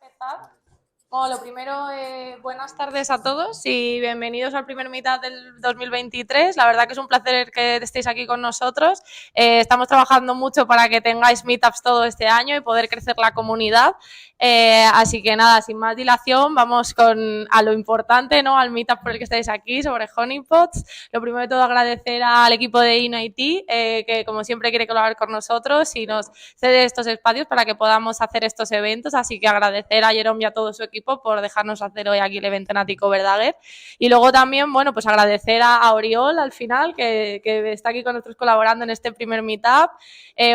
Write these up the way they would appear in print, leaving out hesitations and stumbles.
empezar. Bueno, lo primero, buenas tardes a todos y bienvenidos al primer mitad del 2023. La verdad que es un placer que estéis aquí con nosotros. Estamos trabajando mucho para que tengáis meetups todo este año y poder crecer la comunidad. Así que nada, sin más dilación, vamos a lo importante, ¿no? Al meetup por el que estáis aquí, sobre Honeypots. Lo primero de todo, agradecer al equipo de InIT, que como siempre quiere colaborar con nosotros y nos cede estos espacios para que podamos hacer estos eventos. Así que agradecer a Jerome y a todo su equipo por dejarnos hacer hoy aquí el evento en Ático Verdaguer. Y luego también, bueno, pues agradecer a Oriol al final, que está aquí con nosotros colaborando en este primer meetup.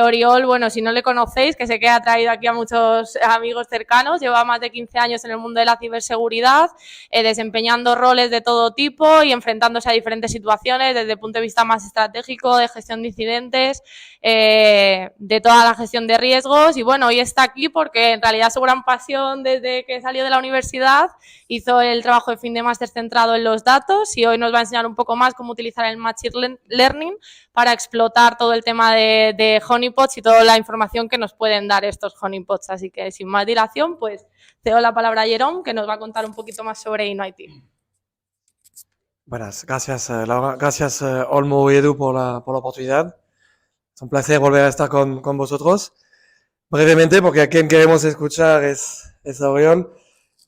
Oriol, bueno, si no le conocéis, que sé que ha traído aquí a muchos amigos cercanos, lleva más de 15 años en el mundo de la ciberseguridad, desempeñando roles de todo tipo y enfrentándose a diferentes situaciones desde el punto de vista más estratégico, de gestión de incidentes, de toda la gestión de riesgos. Y bueno, hoy está aquí porque en realidad su gran pasión desde que salió de la universidad hizo el trabajo de fin de máster centrado en los datos y hoy nos va a enseñar un poco más cómo utilizar el Machine Learning para explotar todo el tema de honeypots y toda la información que nos pueden dar estos honeypots. Así que sin más dilación, pues cedo la palabra a Jerome, que nos va a contar un poquito más sobre InnoIT. Buenas, gracias Laura, gracias Olmo y Edu por la oportunidad. Es un placer volver a estar con vosotros. Brevemente, porque a quien queremos escuchar es a Oriol.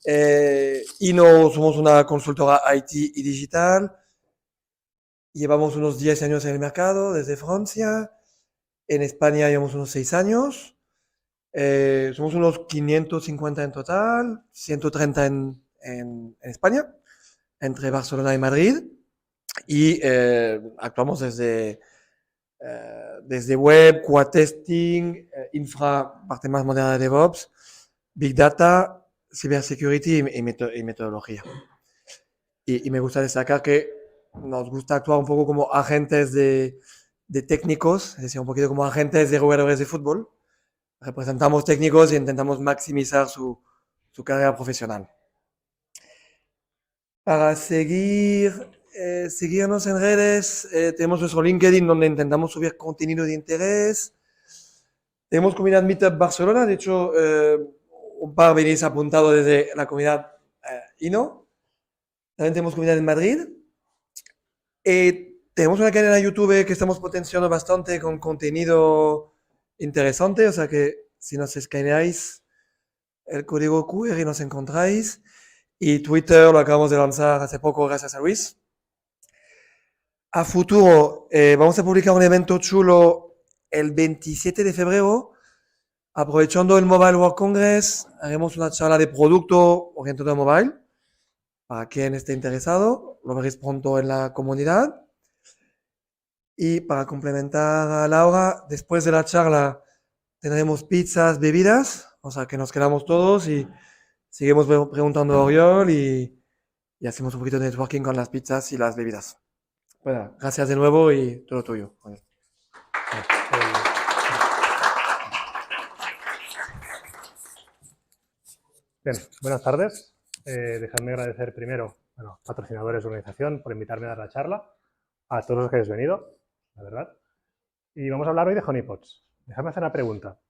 Somos una consultora IT y digital. Llevamos unos 10 años en el mercado desde Francia. En España llevamos unos 6 años. Somos unos 550 en total, 130 en España, entre Barcelona y Madrid. Y actuamos desde web, QA testing, infra, parte más moderna de DevOps, Big Data, Cybersecurity y metodología. Y me gusta destacar que nos gusta actuar un poco como agentes de técnicos, es decir, un poquito como agentes de jugadores de fútbol. Representamos técnicos y intentamos maximizar su carrera profesional. Para seguirnos en redes, tenemos nuestro LinkedIn donde intentamos subir contenido de interés. Tenemos comunidad Meetup Barcelona, de hecho, un par venís apuntado desde la comunidad INO. También tenemos comunidad en Madrid. Tenemos una cadena de YouTube que estamos potenciando bastante con contenido interesante, o sea que si nos escaneáis el código QR nos encontráis. Y Twitter lo acabamos de lanzar hace poco gracias a Luis. A futuro vamos a publicar un evento chulo el 27 de febrero. Aprovechando el Mobile World Congress, haremos una charla de producto orientado a mobile. Para quien esté interesado, lo veréis pronto en la comunidad. Y para complementar a Laura, después de la charla tendremos pizzas, bebidas, o sea que nos quedamos todos y seguimos preguntando a Oriol y hacemos un poquito de networking con las pizzas y las bebidas. Bueno, gracias de nuevo y todo tuyo. Bien, buenas tardes. Dejadme agradecer primero a los patrocinadores de la organización por invitarme a dar la charla, a todos los que habéis venido, la verdad. Y vamos a hablar hoy de honeypots. Dejadme hacer una pregunta.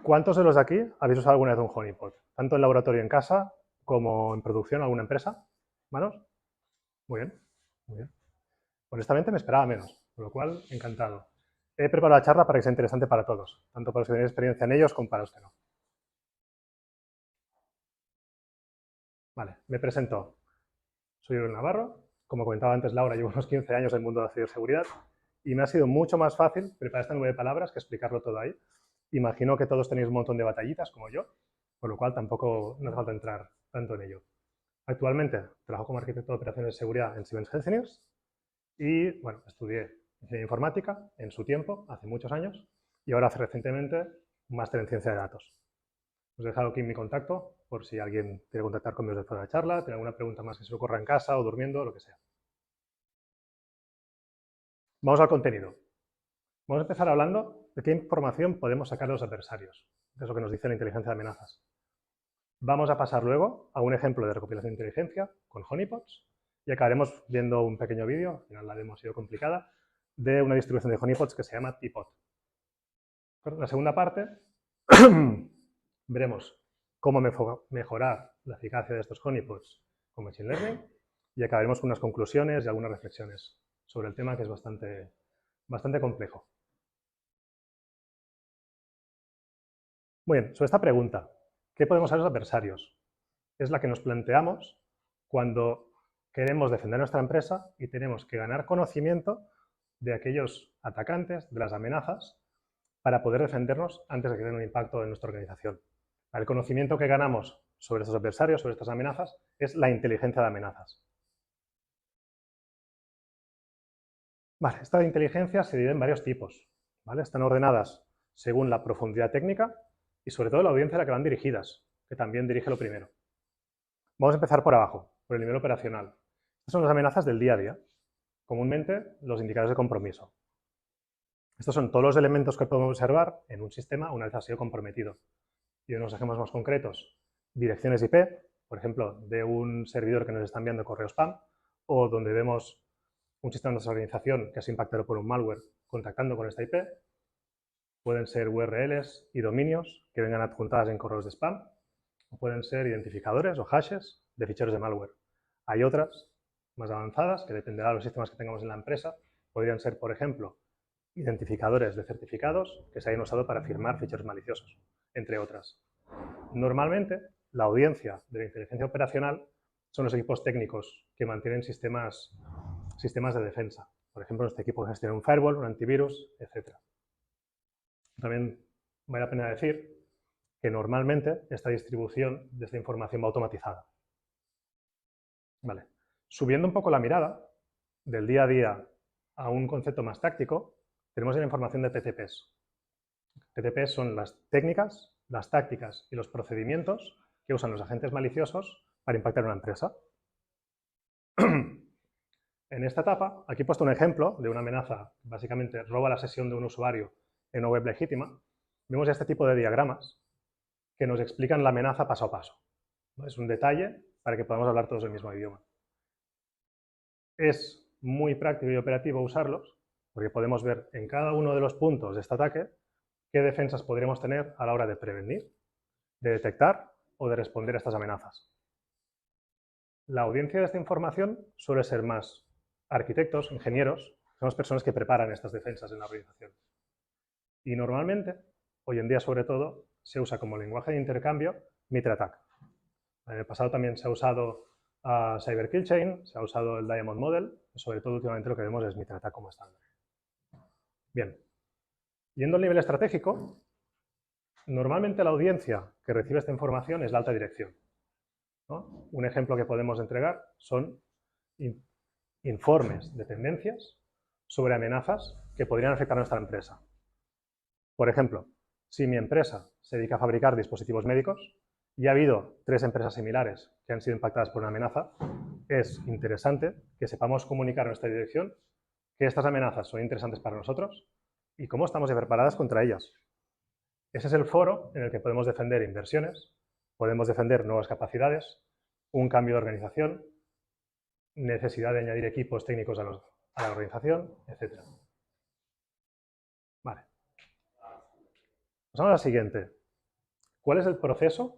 ¿Cuántos de los de aquí habéis usado alguna vez un honeypot? Tanto en laboratorio en casa como en producción en alguna empresa. ¿Manos? Muy bien, muy bien. Honestamente me esperaba menos, con lo cual, encantado. He preparado la charla para que sea interesante para todos, tanto para los que tenéis experiencia en ellos como para los que no. Vale, me presento. Soy Oriol Navarro. Como comentaba antes Laura, llevo unos 15 años en el mundo de la ciberseguridad y me ha sido mucho más fácil preparar esta 9 palabras que explicarlo todo ahí. Imagino que todos tenéis un montón de batallitas, como yo, por lo cual tampoco nos falta entrar tanto en ello. Actualmente trabajo como arquitecto de operaciones de seguridad en Siemens Healthineers y, bueno, estudié ingeniería informática en su tiempo, hace muchos años, y ahora hace recientemente un máster en ciencia de datos. Os he dejado aquí mi contacto por si alguien quiere contactar conmigo después de la charla, tiene alguna pregunta más que se le ocurra en casa o durmiendo, lo que sea. Vamos al contenido. Vamos a empezar hablando de qué información podemos sacar de los adversarios, que es lo que nos dice la inteligencia de amenazas. Vamos a pasar luego a un ejemplo de recopilación de inteligencia con honeypots y acabaremos viendo un pequeño vídeo, al final la demo ha sido complicada, de una distribución de honeypots que se llama Teapot. En la segunda parte veremos cómo mejorar la eficacia de estos honeypots con Machine Learning y acabaremos con unas conclusiones y algunas reflexiones sobre el tema que es bastante complejo. Muy bien, sobre esta pregunta, ¿qué podemos hacer los adversarios? Es la que nos planteamos cuando queremos defender nuestra empresa y tenemos que ganar conocimiento de aquellos atacantes, de las amenazas, para poder defendernos antes de que tengan un impacto en nuestra organización. El conocimiento que ganamos sobre estos adversarios, sobre estas amenazas, es la inteligencia de amenazas. Vale, esta inteligencia se divide en varios tipos, ¿vale? Están ordenadas según la profundidad técnica y sobre todo la audiencia a la que van dirigidas, que también dirige lo primero. Vamos a empezar por abajo, por el nivel operacional. Estas son las amenazas del día a día, comúnmente los indicadores de compromiso. Estos son todos los elementos que podemos observar en un sistema una vez ha sido comprometido. Y unos ejemplos más concretos, direcciones IP, por ejemplo, de un servidor que nos está enviando correo spam, o donde vemos un sistema de nuestra organización que ha sido impactado por un malware contactando con esta IP. Pueden ser URLs y dominios que vengan adjuntadas en correos de spam, o pueden ser identificadores o hashes de ficheros de malware. Hay otras más avanzadas que dependerá de los sistemas que tengamos en la empresa. Podrían ser, por ejemplo, identificadores de certificados que se hayan usado para firmar ficheros maliciosos, entre otras. Normalmente, la audiencia de la inteligencia operacional son los equipos técnicos que mantienen sistemas de defensa. Por ejemplo, este equipo gestiona un firewall, un antivirus, etc. También vale la pena decir que normalmente esta distribución de esta información va automatizada. Vale. Subiendo un poco la mirada del día a día a un concepto más táctico, tenemos la información de TTPs. TTPs son las técnicas, las tácticas y los procedimientos que usan los agentes maliciosos para impactar una empresa. En esta etapa, aquí he puesto un ejemplo de una amenaza que básicamente roba la sesión de un usuario en una web legítima. Vemos este tipo de diagramas que nos explican la amenaza paso a paso. Es un detalle para que podamos hablar todos el mismo idioma. Es muy práctico y operativo usarlos porque podemos ver en cada uno de los puntos de este ataque qué defensas podríamos tener a la hora de prevenir, de detectar o de responder a estas amenazas. La audiencia de esta información suele ser más arquitectos, ingenieros, son las personas que preparan estas defensas en la organización. Y normalmente, hoy en día sobre todo, se usa como lenguaje de intercambio Mitre Attack. En el pasado también se ha usado Cyber Kill Chain, se ha usado el Diamond Model, sobre todo últimamente lo que vemos es Mitre Attack como estándar. Bien, yendo al nivel estratégico, normalmente la audiencia que recibe esta información es la alta dirección, ¿no? Un ejemplo que podemos entregar son informes de tendencias sobre amenazas que podrían afectar a nuestra empresa. Por ejemplo, si mi empresa se dedica a fabricar dispositivos médicos y ha habido 3 empresas similares que han sido impactadas por una amenaza, es interesante que sepamos comunicar a nuestra dirección que estas amenazas son interesantes para nosotros y cómo estamos preparadas contra ellas. Ese es el foro en el que podemos defender inversiones, podemos defender nuevas capacidades, un cambio de organización, necesidad de añadir equipos técnicos a la organización, etc. Vale. Pasamos a la siguiente. ¿Cuál es el proceso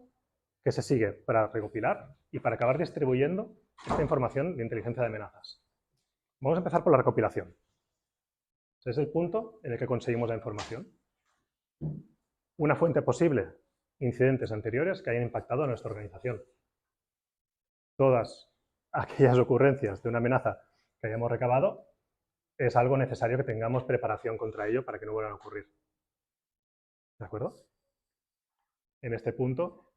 que se sigue para recopilar y para acabar distribuyendo esta información de inteligencia de amenazas? Vamos a empezar por la recopilación. Ese es el punto en el que conseguimos la información. Una fuente posible, incidentes anteriores que hayan impactado a nuestra organización. Todas aquellas ocurrencias de una amenaza que hayamos recabado, es algo necesario que tengamos preparación contra ello para que no vuelvan a ocurrir. ¿De acuerdo? En este punto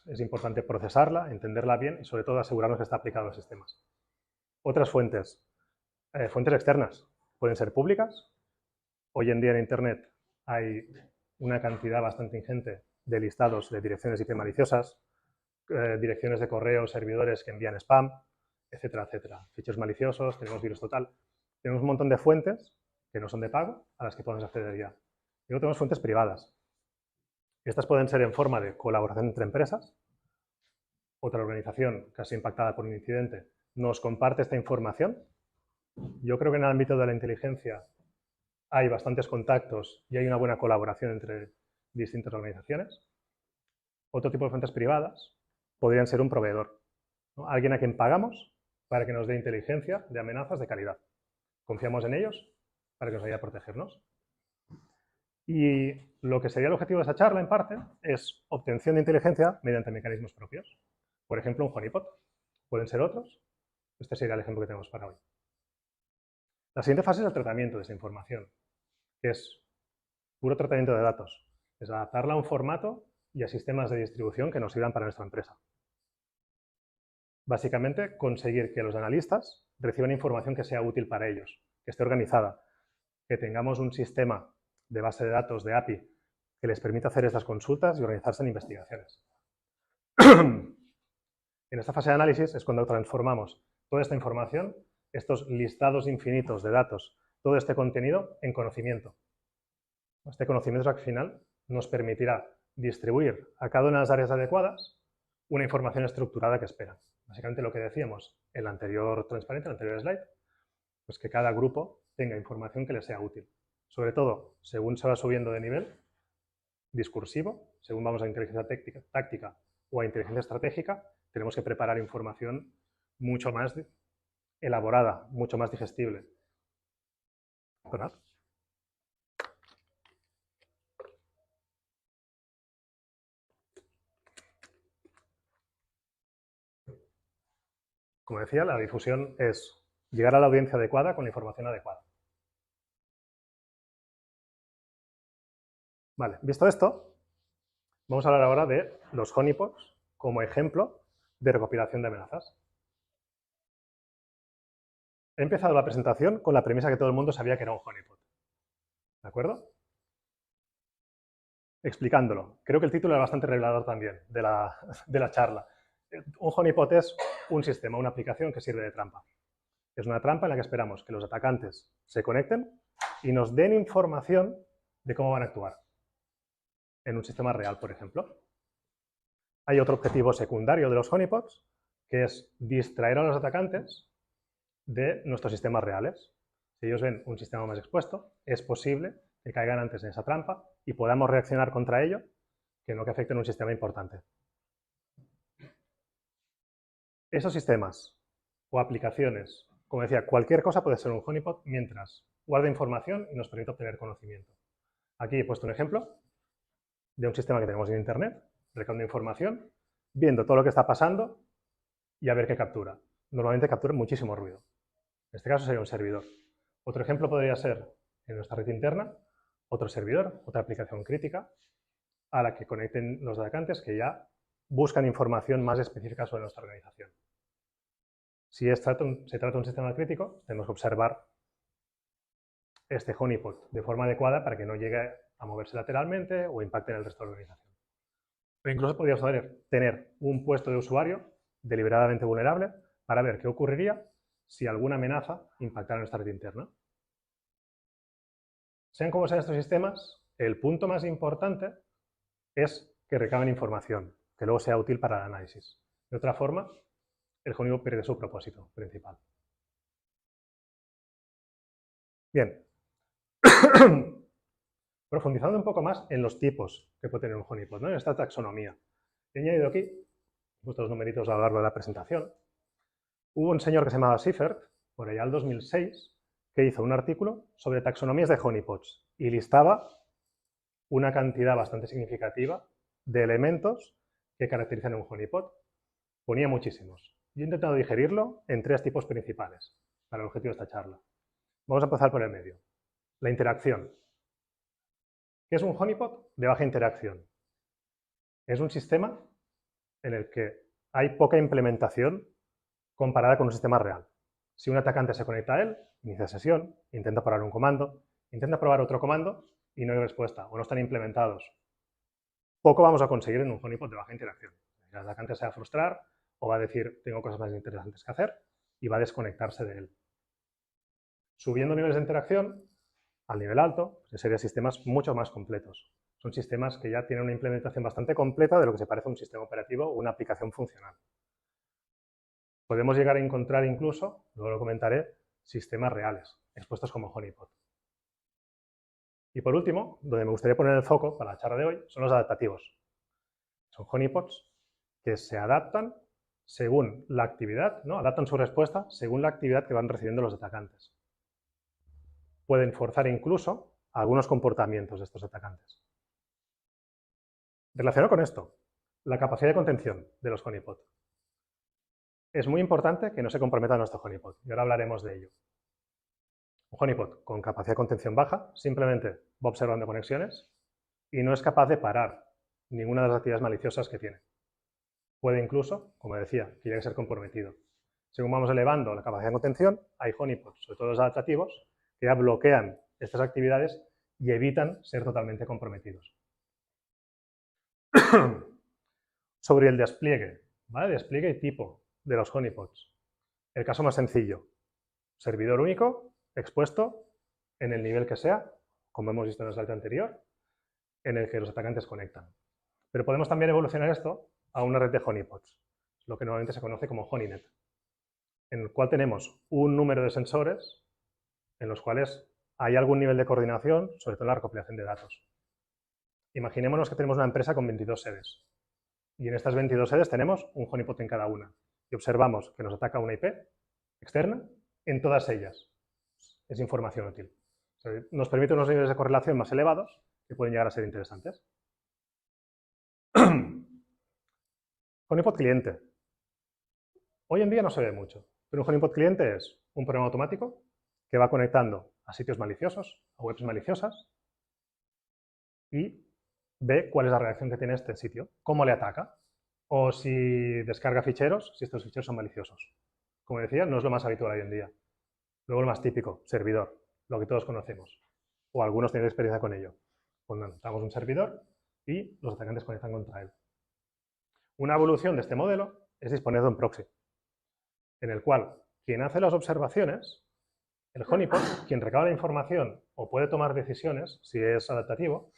es importante procesarla, entenderla bien y sobre todo asegurarnos que está aplicado a los sistemas. Otras fuentes. Fuentes externas. Pueden ser públicas. Hoy en día en Internet hay una cantidad bastante ingente de listados de direcciones IP maliciosas, direcciones de correo, servidores que envían spam, etcétera, etcétera. Ficheros maliciosos, tenemos virus total. Tenemos un montón de fuentes que no son de pago a las que podemos acceder ya. Y luego tenemos fuentes privadas. Estas pueden ser en forma de colaboración entre empresas. Otra organización casi impactada por un incidente nos comparte esta información. Yo creo que en el ámbito de la inteligencia hay bastantes contactos y hay una buena colaboración entre distintas organizaciones. Otro tipo de fuentes privadas podrían ser un proveedor, ¿no? Alguien a quien pagamos para que nos dé inteligencia de amenazas de calidad. Confiamos en ellos para que nos ayude a protegernos. Y lo que sería el objetivo de esa charla, en parte, es obtención de inteligencia mediante mecanismos propios. Por ejemplo, un honeypot. Pueden ser otros. Este sería el ejemplo que tenemos para hoy. La siguiente fase es el tratamiento de esa información, que es puro tratamiento de datos. Es adaptarla a un formato y a sistemas de distribución que nos sirvan para nuestra empresa. Básicamente, conseguir que los analistas reciban información que sea útil para ellos, que esté organizada, que tengamos un sistema de base de datos, de API, que les permita hacer estas consultas y organizarse en investigaciones. En esta fase de análisis es cuando transformamos toda esta información, estos listados infinitos de datos, todo este contenido en conocimiento. Este conocimiento al final nos permitirá distribuir a cada una de las áreas adecuadas una información estructurada que espera. Básicamente lo que decíamos en el anterior transparente, en el anterior slide, pues que cada grupo tenga información que le sea útil. Sobre todo, según se va subiendo de nivel discursivo, según vamos a inteligencia táctica o a inteligencia estratégica, tenemos que preparar información mucho más elaborada, mucho más digestible. ¿Verdad? Como decía, la difusión es llegar a la audiencia adecuada con la información adecuada. Vale, visto esto, vamos a hablar ahora de los honeypots como ejemplo de recopilación de amenazas. He empezado la presentación con la premisa que todo el mundo sabía que era un honeypot. ¿De acuerdo? Explicándolo. Creo que el título es bastante revelador también de la charla. Un honeypot es un sistema, una aplicación que sirve de trampa. Es una trampa en la que esperamos que los atacantes se conecten y nos den información de cómo van a actuar. En un sistema real, por ejemplo. Hay otro objetivo secundario de los honeypots, que es distraer a los atacantes de nuestros sistemas reales. Si ellos ven un sistema más expuesto, es posible que caigan antes en esa trampa y podamos reaccionar contra ello, que no que afecten un sistema importante. Esos sistemas o aplicaciones, como decía, cualquier cosa puede ser un honeypot mientras guarda información y nos permite obtener conocimiento. Aquí he puesto un ejemplo de un sistema que tenemos en Internet, recabando información, viendo todo lo que está pasando y a ver qué captura. Normalmente captura muchísimo ruido. En este caso sería un servidor. Otro ejemplo podría ser en nuestra red interna, otro servidor, otra aplicación crítica a la que conecten los atacantes que ya buscan información más específica sobre nuestra organización. Si se trata de un sistema crítico, tenemos que observar este honeypot de forma adecuada para que no llegue a moverse lateralmente o impacte en el resto de la organización. O incluso podríamos tener un puesto de usuario deliberadamente vulnerable para ver qué ocurriría si alguna amenaza impactara en nuestra red interna. Sean como sean estos sistemas, el punto más importante es que recaben información, que luego sea útil para el análisis. De otra forma, el honeypot pierde su propósito principal. Bien. Profundizando un poco más en los tipos que puede tener un honeypot, ¿no? En esta taxonomía. He añadido aquí estos numeritos a lo largo de la presentación. Hubo un señor que se llamaba Seifert, por allá al 2006, que hizo un artículo sobre taxonomías de honeypots y listaba una cantidad bastante significativa de elementos que caracterizan un honeypot. Ponía muchísimos. Yo he intentado digerirlo en 3 tipos principales para el objetivo de esta charla. Vamos a empezar por el medio. La interacción. ¿Qué es un honeypot? De baja interacción. Es un sistema en el que hay poca implementación comparada con un sistema real. Si un atacante se conecta a él, inicia sesión, intenta probar un comando, intenta probar otro comando y no hay respuesta o no están implementados. Poco vamos a conseguir en un honeypot de baja interacción. El atacante se va a frustrar o va a decir tengo cosas más interesantes que hacer y va a desconectarse de él. Subiendo niveles de interacción al nivel alto, pues serían sistemas mucho más completos. Son sistemas que ya tienen una implementación bastante completa de lo que se parece a un sistema operativo o una aplicación funcional. Podemos llegar a encontrar incluso, luego lo comentaré, sistemas reales, expuestos como honeypot. Y por último, donde me gustaría poner el foco para la charla de hoy, son los adaptativos. Son honeypots que se adaptan según la actividad, ¿no? Adaptan su respuesta según la actividad que van recibiendo los atacantes. Pueden forzar incluso algunos comportamientos de estos atacantes. Relacionado con esto, la capacidad de contención de los honeypot. Es muy importante que no se comprometa nuestro honeypot, y ahora hablaremos de ello. Un honeypot con capacidad de contención baja simplemente va observando conexiones y no es capaz de parar ninguna de las actividades maliciosas que tiene. Puede incluso, como decía, que llegue a ser comprometido. Según vamos elevando la capacidad de contención, hay honeypots, sobre todo los adaptativos, que ya bloquean estas actividades y evitan ser totalmente comprometidos. Sobre el despliegue, ¿vale? Despliegue y tipo de los honeypots. El caso más sencillo, servidor único, expuesto en el nivel que sea, como hemos visto en el slide anterior, en el que los atacantes conectan. Pero podemos también evolucionar esto a una red de honeypots, lo que normalmente se conoce como honeynet, en el cual tenemos un número de sensores en los cuales hay algún nivel de coordinación, sobre todo en la recopilación de datos. Imaginémonos que tenemos una empresa con 22 sedes y en estas 22 sedes tenemos un honeypot en cada una y observamos que nos ataca una IP externa en todas ellas. Es información útil. O sea, nos permite unos niveles de correlación más elevados que pueden llegar a ser interesantes. Honeypot cliente. Hoy en día no se ve mucho, pero un honeypot cliente es un programa automático que va conectando a sitios maliciosos, a webs maliciosas, y ve cuál es la reacción que tiene este sitio, cómo le ataca, o si descarga ficheros, si estos ficheros son maliciosos. Como decía, no es lo más habitual hoy en día. Luego lo más típico, servidor, lo que todos conocemos, o algunos tienen experiencia con ello. Montamos un servidor y los atacantes conectan contra él. Una evolución de este modelo es disponer de un proxy, en el cual quien hace las observaciones, el honeypot, quien recaba la información o puede tomar decisiones, si es adaptativo,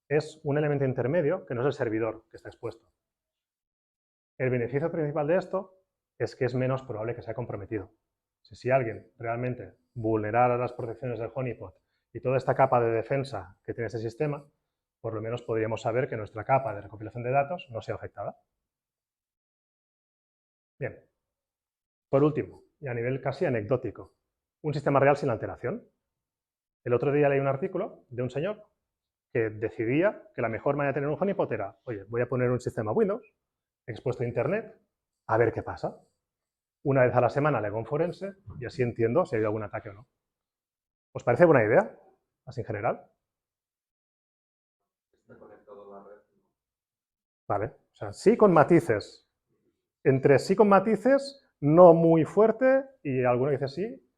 es un elemento intermedio que no es el servidor que está expuesto. El beneficio principal de esto es que es menos probable que sea comprometido. Si alguien realmente vulnerara las protecciones del honeypot y toda esta capa de defensa que tiene este sistema, por lo menos podríamos saber que nuestra capa de recopilación de datos no sea afectada. Bien. Por último, y a nivel casi anecdótico, un sistema real sin alteración. El otro día leí un artículo de un señor que decidía que la mejor manera de tener un honeypot era, oye, voy a poner un sistema Windows expuesto a Internet, a ver qué pasa. Una vez a la semana le hago un forense y así entiendo si ha habido algún ataque o no. ¿Os parece buena idea? Así en general. Vale, o sea, sí con matices. Entre sí con matices, no muy fuerte y alguno dice sí.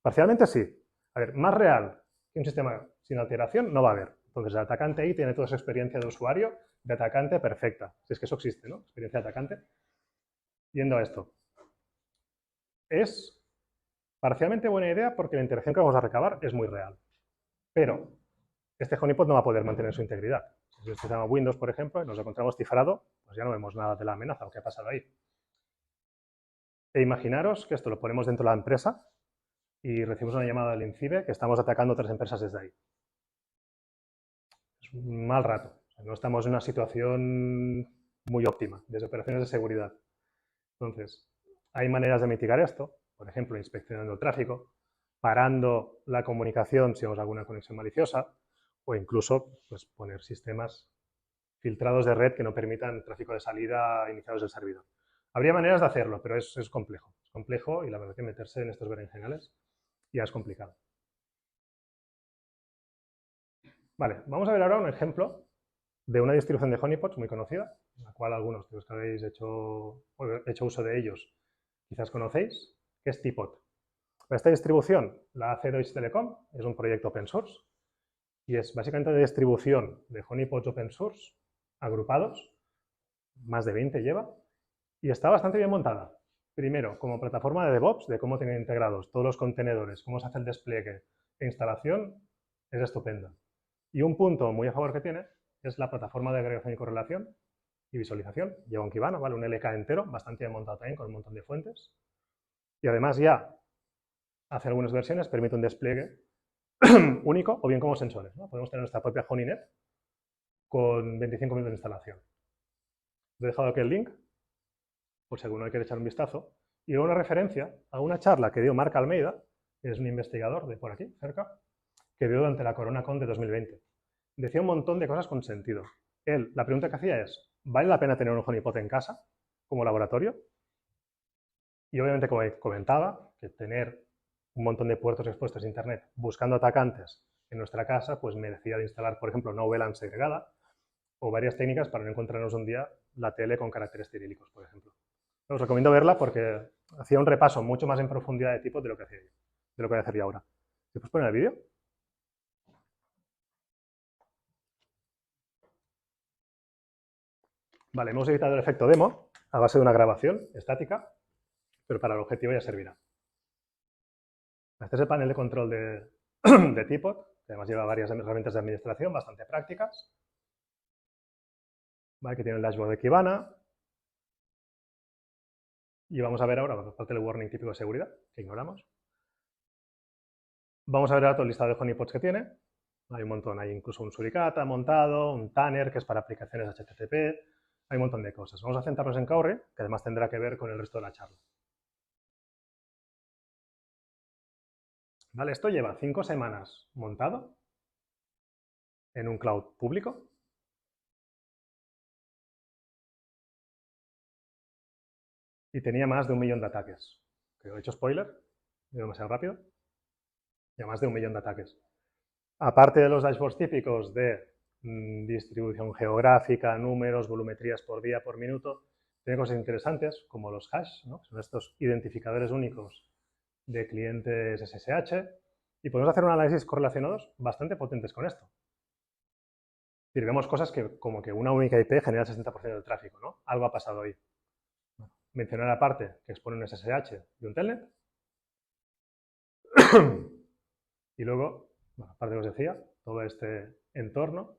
Parcialmente sí. A ver, más real que un sistema sin alteración no va a haber. Entonces el atacante ahí tiene toda su experiencia de usuario de atacante perfecta. Si es que eso existe, ¿no? Experiencia de atacante. Yendo a esto. Es parcialmente buena idea porque la interacción que vamos a recabar es muy real. Pero este honeypot no va a poder mantener su integridad. Si el sistema Windows, por ejemplo, y nos lo encontramos cifrado, pues ya no vemos nada de la amenaza o qué ha pasado ahí. E imaginaros que esto lo ponemos dentro de la empresa y recibimos una llamada del INCIBE que estamos atacando otras empresas desde ahí. Es un mal rato. O sea, no estamos en una situación muy óptima desde operaciones de seguridad. Entonces, hay maneras de mitigar esto, por ejemplo, inspeccionando el tráfico, parando la comunicación si vemos alguna conexión maliciosa, o incluso pues, poner sistemas filtrados de red que no permitan tráfico de salida iniciados del servidor. Habría maneras de hacerlo, pero es complejo. Es complejo y la verdad es que meterse en estos berenjenales ya es complicado. Vale, vamos a ver ahora un ejemplo de una distribución de honeypots muy conocida, la cual algunos de los que habéis hecho uso de ellos quizás conocéis, que es Teapot. Esta distribución la hace Deutsche Telekom, es un proyecto open source y es básicamente de distribución de honeypots open source agrupados, más de 20 lleva, y está bastante bien montada. Primero, como plataforma de DevOps, de cómo tienen integrados todos los contenedores, cómo se hace el despliegue e instalación, es estupenda. Y un punto muy a favor que tiene es la plataforma de agregación y correlación y visualización. Lleva un Kibana, ¿vale? Un LK entero, bastante bien montado también, con un montón de fuentes. Y además ya hace algunas versiones, permite un despliegue único o bien como sensores, ¿no? Podemos tener nuestra propia honeynet con 25 minutos de instalación. he dejado aquí el link, por si alguno quiere echar un vistazo, y luego una referencia a una charla que dio Marc Almeida, que es un investigador de por aquí, cerca, que dio durante la CoronaCon de 2020. Decía un montón de cosas con sentido. Él, la pregunta que hacía es, ¿vale la pena tener un honeypot en casa como laboratorio? Y obviamente, como comentaba, que tener un montón de puertos expuestos a Internet buscando atacantes en nuestra casa, pues merecía de instalar, por ejemplo, una VLAN segregada o varias técnicas para no encontrarnos un día la tele con caracteres cirílicos, por ejemplo. Os recomiendo verla porque hacía un repaso mucho más en profundidad de tipos de lo que hacía yo, de lo que voy a hacer yo ahora. ¿Me puedes poner el vídeo? Vale, hemos editado el efecto demo a base de una grabación estática, pero para el objetivo ya servirá. Este es el panel de control de Teapot, que además lleva varias herramientas de administración bastante prácticas. Vale, que tiene el dashboard de Kibana. Y vamos a ver ahora, aparte del warning típico de seguridad, que ignoramos. Vamos a ver ahora todo el listado de honeypots que tiene. Hay un montón, hay incluso un suricata montado, un tanner, que es para aplicaciones HTTP, hay un montón de cosas. Vamos a centrarnos en Cowrie, que además tendrá que ver con el resto de la charla. Vale, esto lleva 5 semanas montado en un cloud público. Y tenía más de 1 millón de ataques. Creo, he hecho spoiler, he ido demasiado rápido. Ya más de 1 millón de ataques. Aparte de los dashboards típicos de distribución geográfica, números, volumetrías por día, por minuto, tiene cosas interesantes como los hash, ¿no? Son estos identificadores únicos de clientes SSH, y podemos hacer un análisis correlacionados bastante potentes con esto. Y vemos cosas que, como que una única IP genera el 60% del tráfico, ¿no? Algo ha pasado ahí. Mencionar aparte que expone un SSH y un telnet. Y luego, bueno, aparte de lo que os decía, todo este entorno,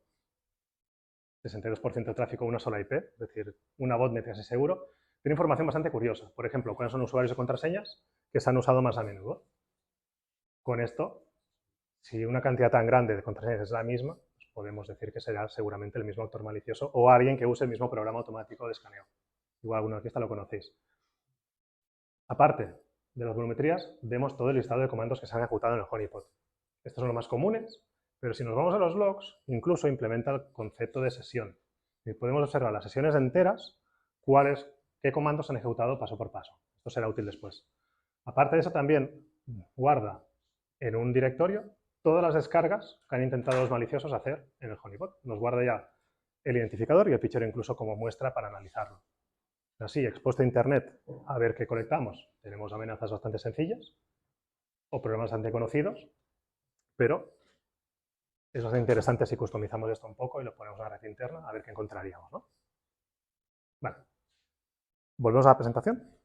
62% de tráfico, una sola IP, es decir, una botnet casi seguro, tiene información bastante curiosa. Por ejemplo, cuáles son usuarios y contraseñas que se han usado más a menudo. Con esto, si una cantidad tan grande de contraseñas es la misma, pues podemos decir que será seguramente el mismo actor malicioso o alguien que use el mismo programa automático de escaneo. Igual alguno de aquí lo conocéis. Aparte de las volumetrías, vemos todo el listado de comandos que se han ejecutado en el honeypot. Estos son los más comunes, pero si nos vamos a los logs, incluso implementa el concepto de sesión. Y podemos observar las sesiones enteras, qué comandos se han ejecutado paso por paso. Esto será útil después. Aparte de eso, también guarda en un directorio todas las descargas que han intentado los maliciosos hacer en el honeypot. Nos guarda ya el identificador y el fichero incluso como muestra para analizarlo. Así, expuesto a Internet, a ver qué colectamos. Tenemos amenazas bastante sencillas o problemas bastante conocidos, pero es bastante interesante si customizamos esto un poco y lo ponemos en la red interna a ver qué encontraríamos, ¿no? Vale. ¿Volvemos a la presentación?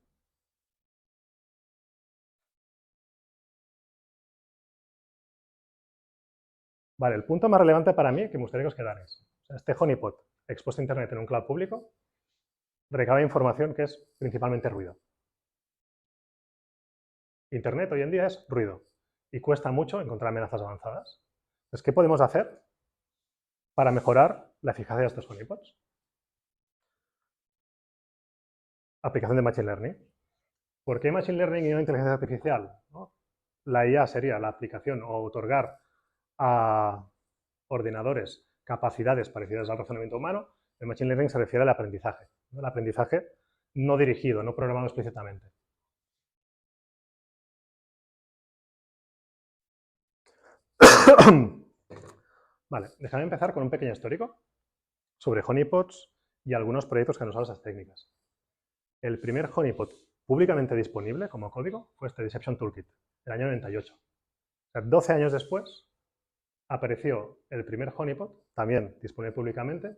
Vale, el punto más relevante para mí que me gustaría que os quedarais. Este honeypot expuesto a Internet en un cloud público recaba información que es principalmente ruido. Internet hoy en día es ruido y cuesta mucho encontrar amenazas avanzadas. Entonces, ¿qué podemos hacer para mejorar la eficacia de estos honeypots? Aplicación de Machine Learning. ¿Por qué Machine Learning y no inteligencia artificial? ¿No? La IA sería la aplicación o otorgar a ordenadores capacidades parecidas al razonamiento humano. El Machine Learning se refiere al aprendizaje. El aprendizaje no dirigido, no programado explícitamente. Vale, déjame empezar con un pequeño histórico sobre honeypots y algunos proyectos que han usado esas técnicas. El primer honeypot públicamente disponible como código fue este Deception Toolkit, el año 98. O sea, 12 años después apareció el primer honeypot, también disponible públicamente,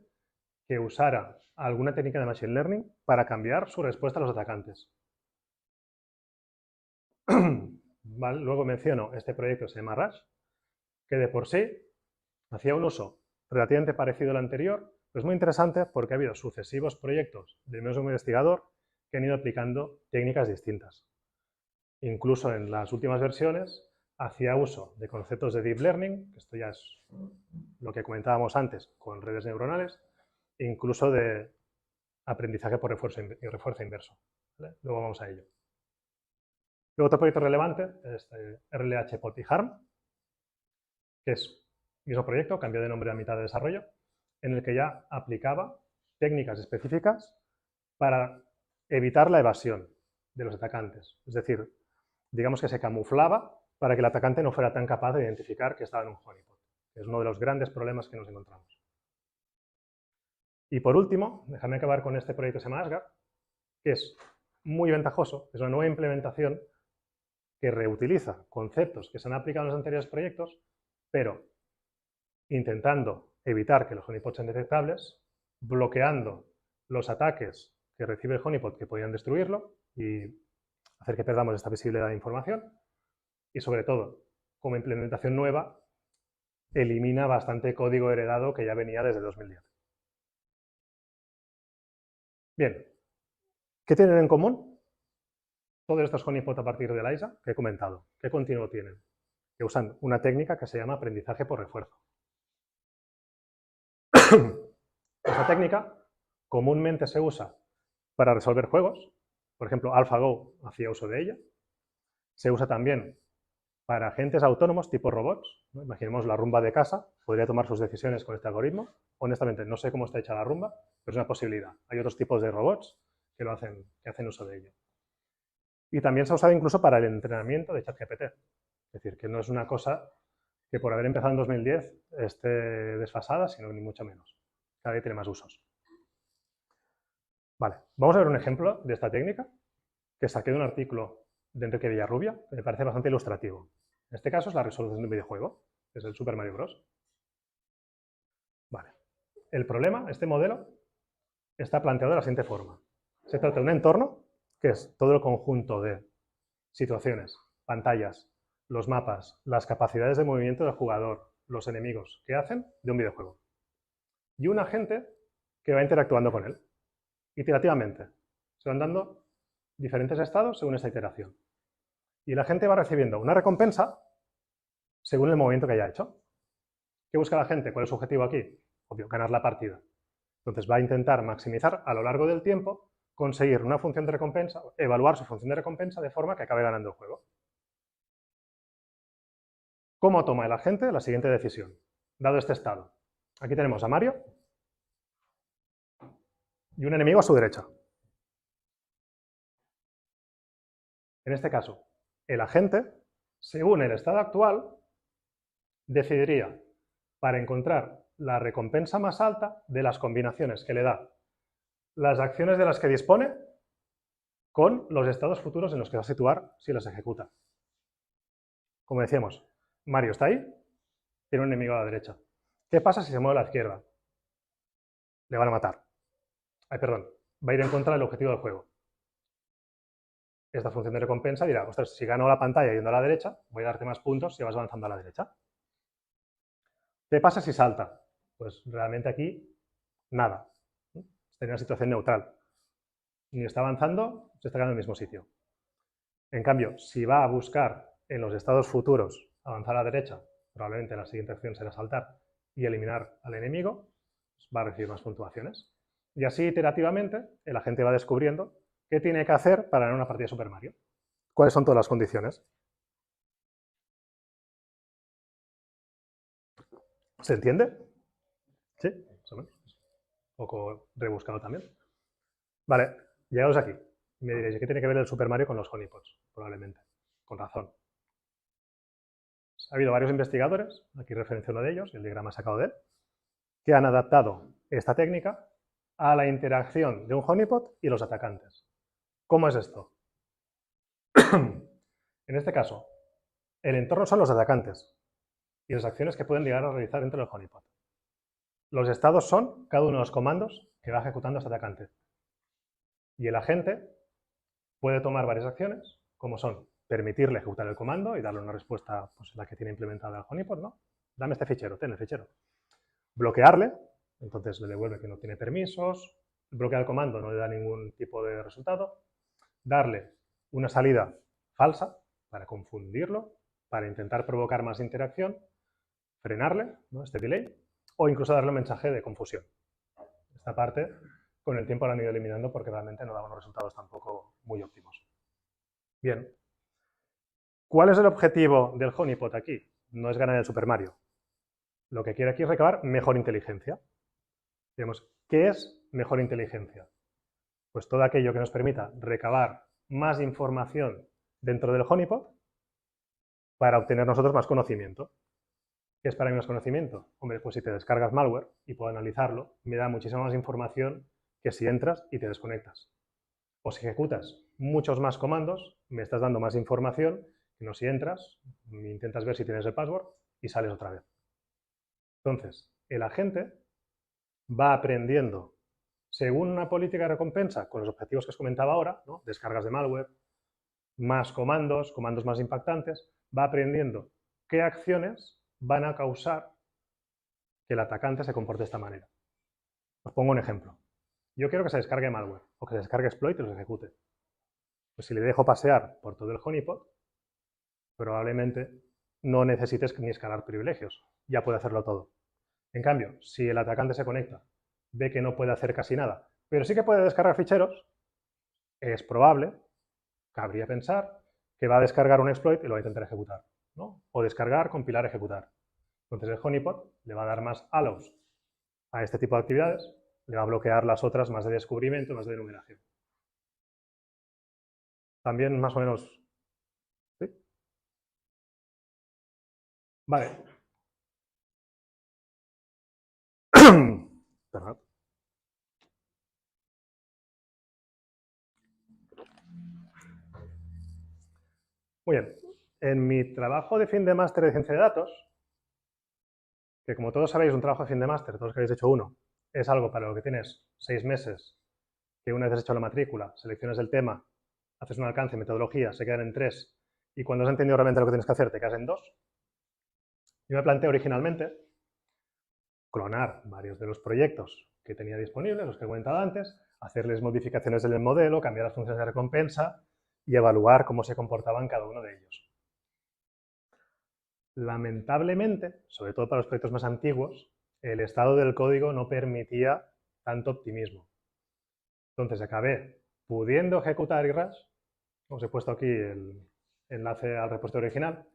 que usara alguna técnica de Machine Learning para cambiar su respuesta a los atacantes. Vale, luego menciono este proyecto, se llama Rush, que de por sí hacía un uso relativamente parecido al anterior, pero es muy interesante porque ha habido sucesivos proyectos del mismo investigador que han ido aplicando técnicas distintas. Incluso en las últimas versiones hacía uso de conceptos de Deep Learning, que esto ya es lo que comentábamos antes con redes neuronales, e incluso de aprendizaje por refuerzo inverso. ¿Vale? Luego vamos a ello. Luego otro proyecto relevante es RLH POT y HARM, que es el mismo proyecto, cambió de nombre a mitad de desarrollo, en el que ya aplicaba técnicas específicas para evitar la evasión de los atacantes. Es decir, digamos que se camuflaba para que el atacante no fuera tan capaz de identificar que estaba en un honeypot. Es uno de los grandes problemas que nos encontramos. Y por último, déjame acabar con este proyecto que se llama Asgard, que es muy ventajoso, es una nueva implementación que reutiliza conceptos que se han aplicado en los anteriores proyectos, pero intentando evitar que los honeypots sean detectables, bloqueando los ataques que recibe el honeypot que podían destruirlo y hacer que perdamos esta visibilidad de información, y sobre todo, como implementación nueva, elimina bastante código heredado que ya venía desde 2010. Bien, ¿qué tienen en común todos estos honeypot a partir de la ISA que he comentado? ¿Qué continuo tienen? Que usan una técnica que se llama aprendizaje por refuerzo. Esta técnica comúnmente se usa para resolver juegos, por ejemplo, AlphaGo hacía uso de ella. Se usa también para agentes autónomos tipo robots, ¿no? Imaginemos la rumba de casa, podría tomar sus decisiones con este algoritmo. Honestamente, no sé cómo está hecha la rumba, pero es una posibilidad. Hay otros tipos de robots que hacen uso de ello. Y también se ha usado incluso para el entrenamiento de ChatGPT. Es decir, que no es una cosa que por haber empezado en 2010 esté desfasada, sino ni mucho menos. Cada vez tiene más usos. Vale, vamos a ver un ejemplo de esta técnica que saqué de un artículo de Enrique Villarrubia, que me parece bastante ilustrativo. En este caso es la resolución de un videojuego, que es el Super Mario Bros. Vale. El problema, este modelo, está planteado de la siguiente forma. Se trata de un entorno, que es todo el conjunto de situaciones, pantallas, los mapas, las capacidades de movimiento del jugador, los enemigos que hacen de un videojuego. Y un agente que va interactuando con él. Iterativamente. Se van dando diferentes estados según esta iteración. Y la gente va recibiendo una recompensa según el movimiento que haya hecho. ¿Qué busca la gente? ¿Cuál es su objetivo aquí? Obvio, ganar la partida. Entonces va a intentar maximizar a lo largo del tiempo, conseguir una función de recompensa, evaluar su función de recompensa de forma que acabe ganando el juego. ¿Cómo toma el agente la siguiente decisión? Dado este estado. Aquí tenemos a Mario y un enemigo a su derecha. En este caso, el agente, según el estado actual, decidiría para encontrar la recompensa más alta de las combinaciones que le da las acciones de las que dispone con los estados futuros en los que va a situar si las ejecuta. Como decíamos, Mario está ahí, tiene un enemigo a la derecha. ¿Qué pasa si se mueve a la izquierda? Le van a matar. Ay, perdón, va a ir en contra del objetivo del juego. Esta función de recompensa dirá, ostras, si gano la pantalla yendo a la derecha, voy a darte más puntos si vas avanzando a la derecha. ¿Qué pasa si salta? Pues realmente aquí, nada. Está en una situación neutral. Ni está avanzando, se está quedando en el mismo sitio. En cambio, si va a buscar en los estados futuros avanzar a la derecha, probablemente la siguiente acción será saltar y eliminar al enemigo, pues va a recibir más puntuaciones. Y así, iterativamente, el agente va descubriendo qué tiene que hacer para ganar una partida de Super Mario. ¿Cuáles son todas las condiciones? ¿Se entiende? ¿Sí? Más o menos. Un poco rebuscado también. Vale, llegados aquí. Me diréis, ¿qué tiene que ver el Super Mario con los honeypots? Probablemente. Con razón. Ha habido varios investigadores, aquí referencio uno de ellos, el diagrama sacado de él, que han adaptado esta técnica a la interacción de un honeypot y los atacantes. ¿Cómo es esto? En este caso, el entorno son los atacantes y las acciones que pueden llegar a realizar dentro del honeypot. Los estados son cada uno de los comandos que va ejecutando este atacante. Y el agente puede tomar varias acciones, como son permitirle ejecutar el comando y darle una respuesta pues, la que tiene implementada el honeypot, ¿no? Dame este fichero, ten el fichero. Bloquearle, entonces le devuelve que no tiene permisos, bloquea el comando, no le da ningún tipo de resultado, darle una salida falsa para confundirlo, para intentar provocar más interacción, frenarle, ¿no? Este delay, o incluso darle un mensaje de confusión. Esta parte con el tiempo lo han ido eliminando porque realmente no daban unos resultados tampoco muy óptimos. Bien. ¿Cuál es el objetivo del honeypot aquí? No es ganar el Super Mario. Lo que quiere aquí es recabar mejor inteligencia. Digamos, ¿qué es mejor inteligencia? Pues todo aquello que nos permita recabar más información dentro del honeypot para obtener nosotros más conocimiento. ¿Qué es para mí más conocimiento? Hombre, pues si te descargas malware y puedo analizarlo, me da muchísima más información que si entras y te desconectas. O si ejecutas muchos más comandos, me estás dando más información que no si entras, intentas ver si tienes el password y sales otra vez. Entonces, el agente va aprendiendo según una política de recompensa con los objetivos que os comentaba ahora, ¿no? Descargas de malware, más comandos, comandos más impactantes, va aprendiendo qué acciones van a causar que el atacante se comporte de esta manera. Os pongo un ejemplo. Yo quiero que se descargue malware o que se descargue exploit y los ejecute. Pues si le dejo pasear por todo el honeypot, probablemente no necesites ni escalar privilegios, ya puede hacerlo todo. En cambio, si el atacante se conecta, ve que no puede hacer casi nada, pero sí que puede descargar ficheros, es probable, cabría pensar, que va a descargar un exploit y lo va a intentar ejecutar, ¿no? O descargar, compilar, ejecutar. Entonces el honeypot le va a dar más allows a este tipo de actividades, le va a bloquear las otras más de descubrimiento, más de enumeración. También más o menos... ¿Sí? Vale. Perdón. Muy bien. En mi trabajo de fin de máster de ciencia de datos, que como todos sabéis, un trabajo de fin de máster, todos los que habéis hecho uno, es algo para lo que tienes 6 meses, que una vez has hecho la matrícula, seleccionas el tema, haces un alcance, metodología, se quedan en 3, y cuando has entendido realmente lo que tienes que hacer, te quedas en 2. Yo me planteé originalmente clonar varios de los proyectos que tenía disponibles, los que he comentado antes, hacerles modificaciones en el modelo, cambiar las funciones de recompensa y evaluar cómo se comportaban cada uno de ellos. Lamentablemente, sobre todo para los proyectos más antiguos, el estado del código no permitía tanto optimismo. Entonces acabé pudiendo ejecutar IRAS, os he puesto aquí el enlace al repositorio original,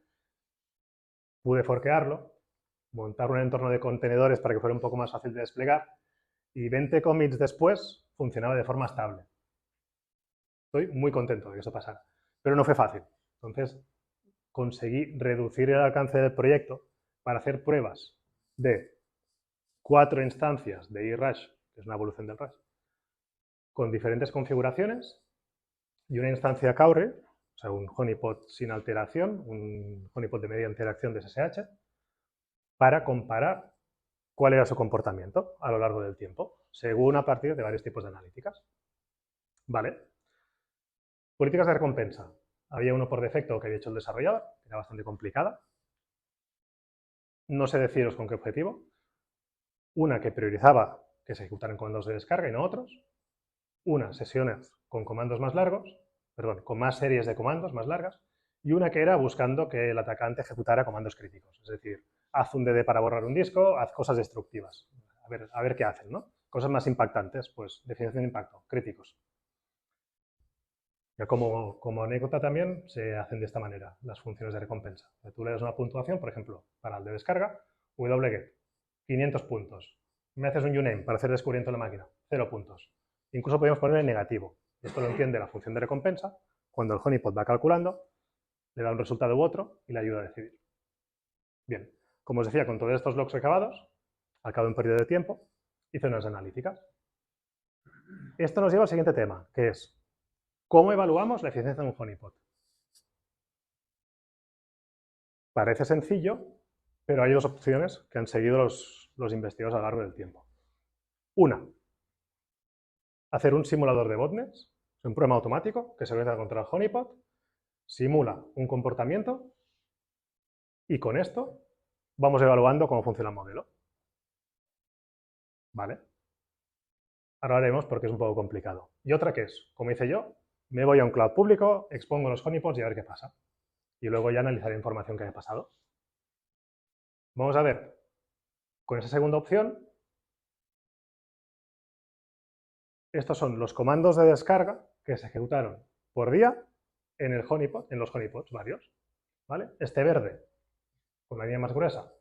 pude forkearlo, montar un entorno de contenedores para que fuera un poco más fácil de desplegar y 20 commits después funcionaba de forma estable. Estoy muy contento de que eso pasara, pero no fue fácil. Entonces conseguí reducir el alcance del proyecto para hacer pruebas de 4 instancias de IRAS, que es una evolución del RAS, con diferentes configuraciones y una instancia Caure, o sea, un honeypot sin alteración, un honeypot de media interacción de SSH, para comparar cuál era su comportamiento a lo largo del tiempo, según a partir de varios tipos de analíticas. ¿Vale? Políticas de recompensa. Había uno por defecto que había hecho el desarrollador, que era bastante complicada. No sé deciros con qué objetivo. Una que priorizaba que se ejecutaran comandos de descarga y no otros. Una, sesiones con comandos más largos, perdón, con más series de comandos más largas. Y una que era buscando que el atacante ejecutara comandos críticos. Es decir, haz un DD para borrar un disco, haz cosas destructivas. A ver qué hacen, ¿no? Cosas más impactantes, pues definición de impacto, críticos. Ya como anécdota también se hacen de esta manera las funciones de recompensa. Tú le das una puntuación, por ejemplo, para el de descarga, wget, 500 puntos. Me haces un uname para hacer descubrimiento de la máquina, 0 puntos. Incluso podemos poner en negativo. Esto lo entiende la función de recompensa. Cuando el honeypot va calculando, le da un resultado u otro y le ayuda a decidir. Bien, como os decía, con todos estos logs recabados, al cabo de un periodo de tiempo, hice unas analíticas. Esto nos lleva al siguiente tema, que es ¿cómo evaluamos la eficiencia de un honeypot? Parece sencillo, pero hay 2 opciones que han seguido los investigadores a lo largo del tiempo. Una, hacer un simulador de botnets, un programa automático que se organiza contra el honeypot, simula un comportamiento y con esto vamos evaluando cómo funciona el modelo. ¿Vale? Ahora haremos porque es un poco complicado. Y otra que es, como hice yo, me voy a un cloud público, expongo los honeypots y a ver qué pasa. Y luego ya analizaré la información que haya pasado. Vamos a ver, con esa segunda opción, Estos son los comandos de descarga que se ejecutaron por día en el honeypot, en los honeypots varios, ¿vale? Este verde, con la línea más gruesa,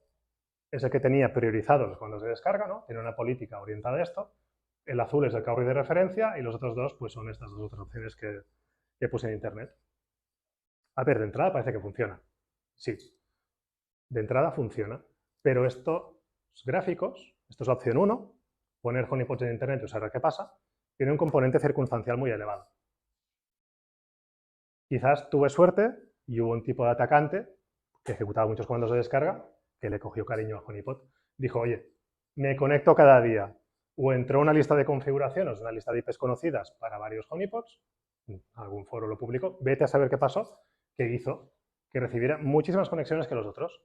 es el que tenía priorizados los comandos de descarga, ¿no? Tiene una política orientada a esto. El azul es el cowrie de referencia y los otros dos pues son estas dos otras opciones que puse en internet. A ver, de entrada parece que funciona. Sí, de entrada funciona, pero estos gráficos, esto es la opción 1, poner honeypots en internet y observar qué pasa, tiene un componente circunstancial muy elevado. Quizás tuve suerte y hubo un tipo de atacante que ejecutaba muchos comandos de descarga que le cogió cariño a honeypot. Dijo, oye, me conecto cada día, o entró una lista de configuraciones, una lista de IPs conocidas para varios honeypots, algún foro lo publicó, vete a saber qué pasó, que hizo que recibiera muchísimas conexiones que los otros.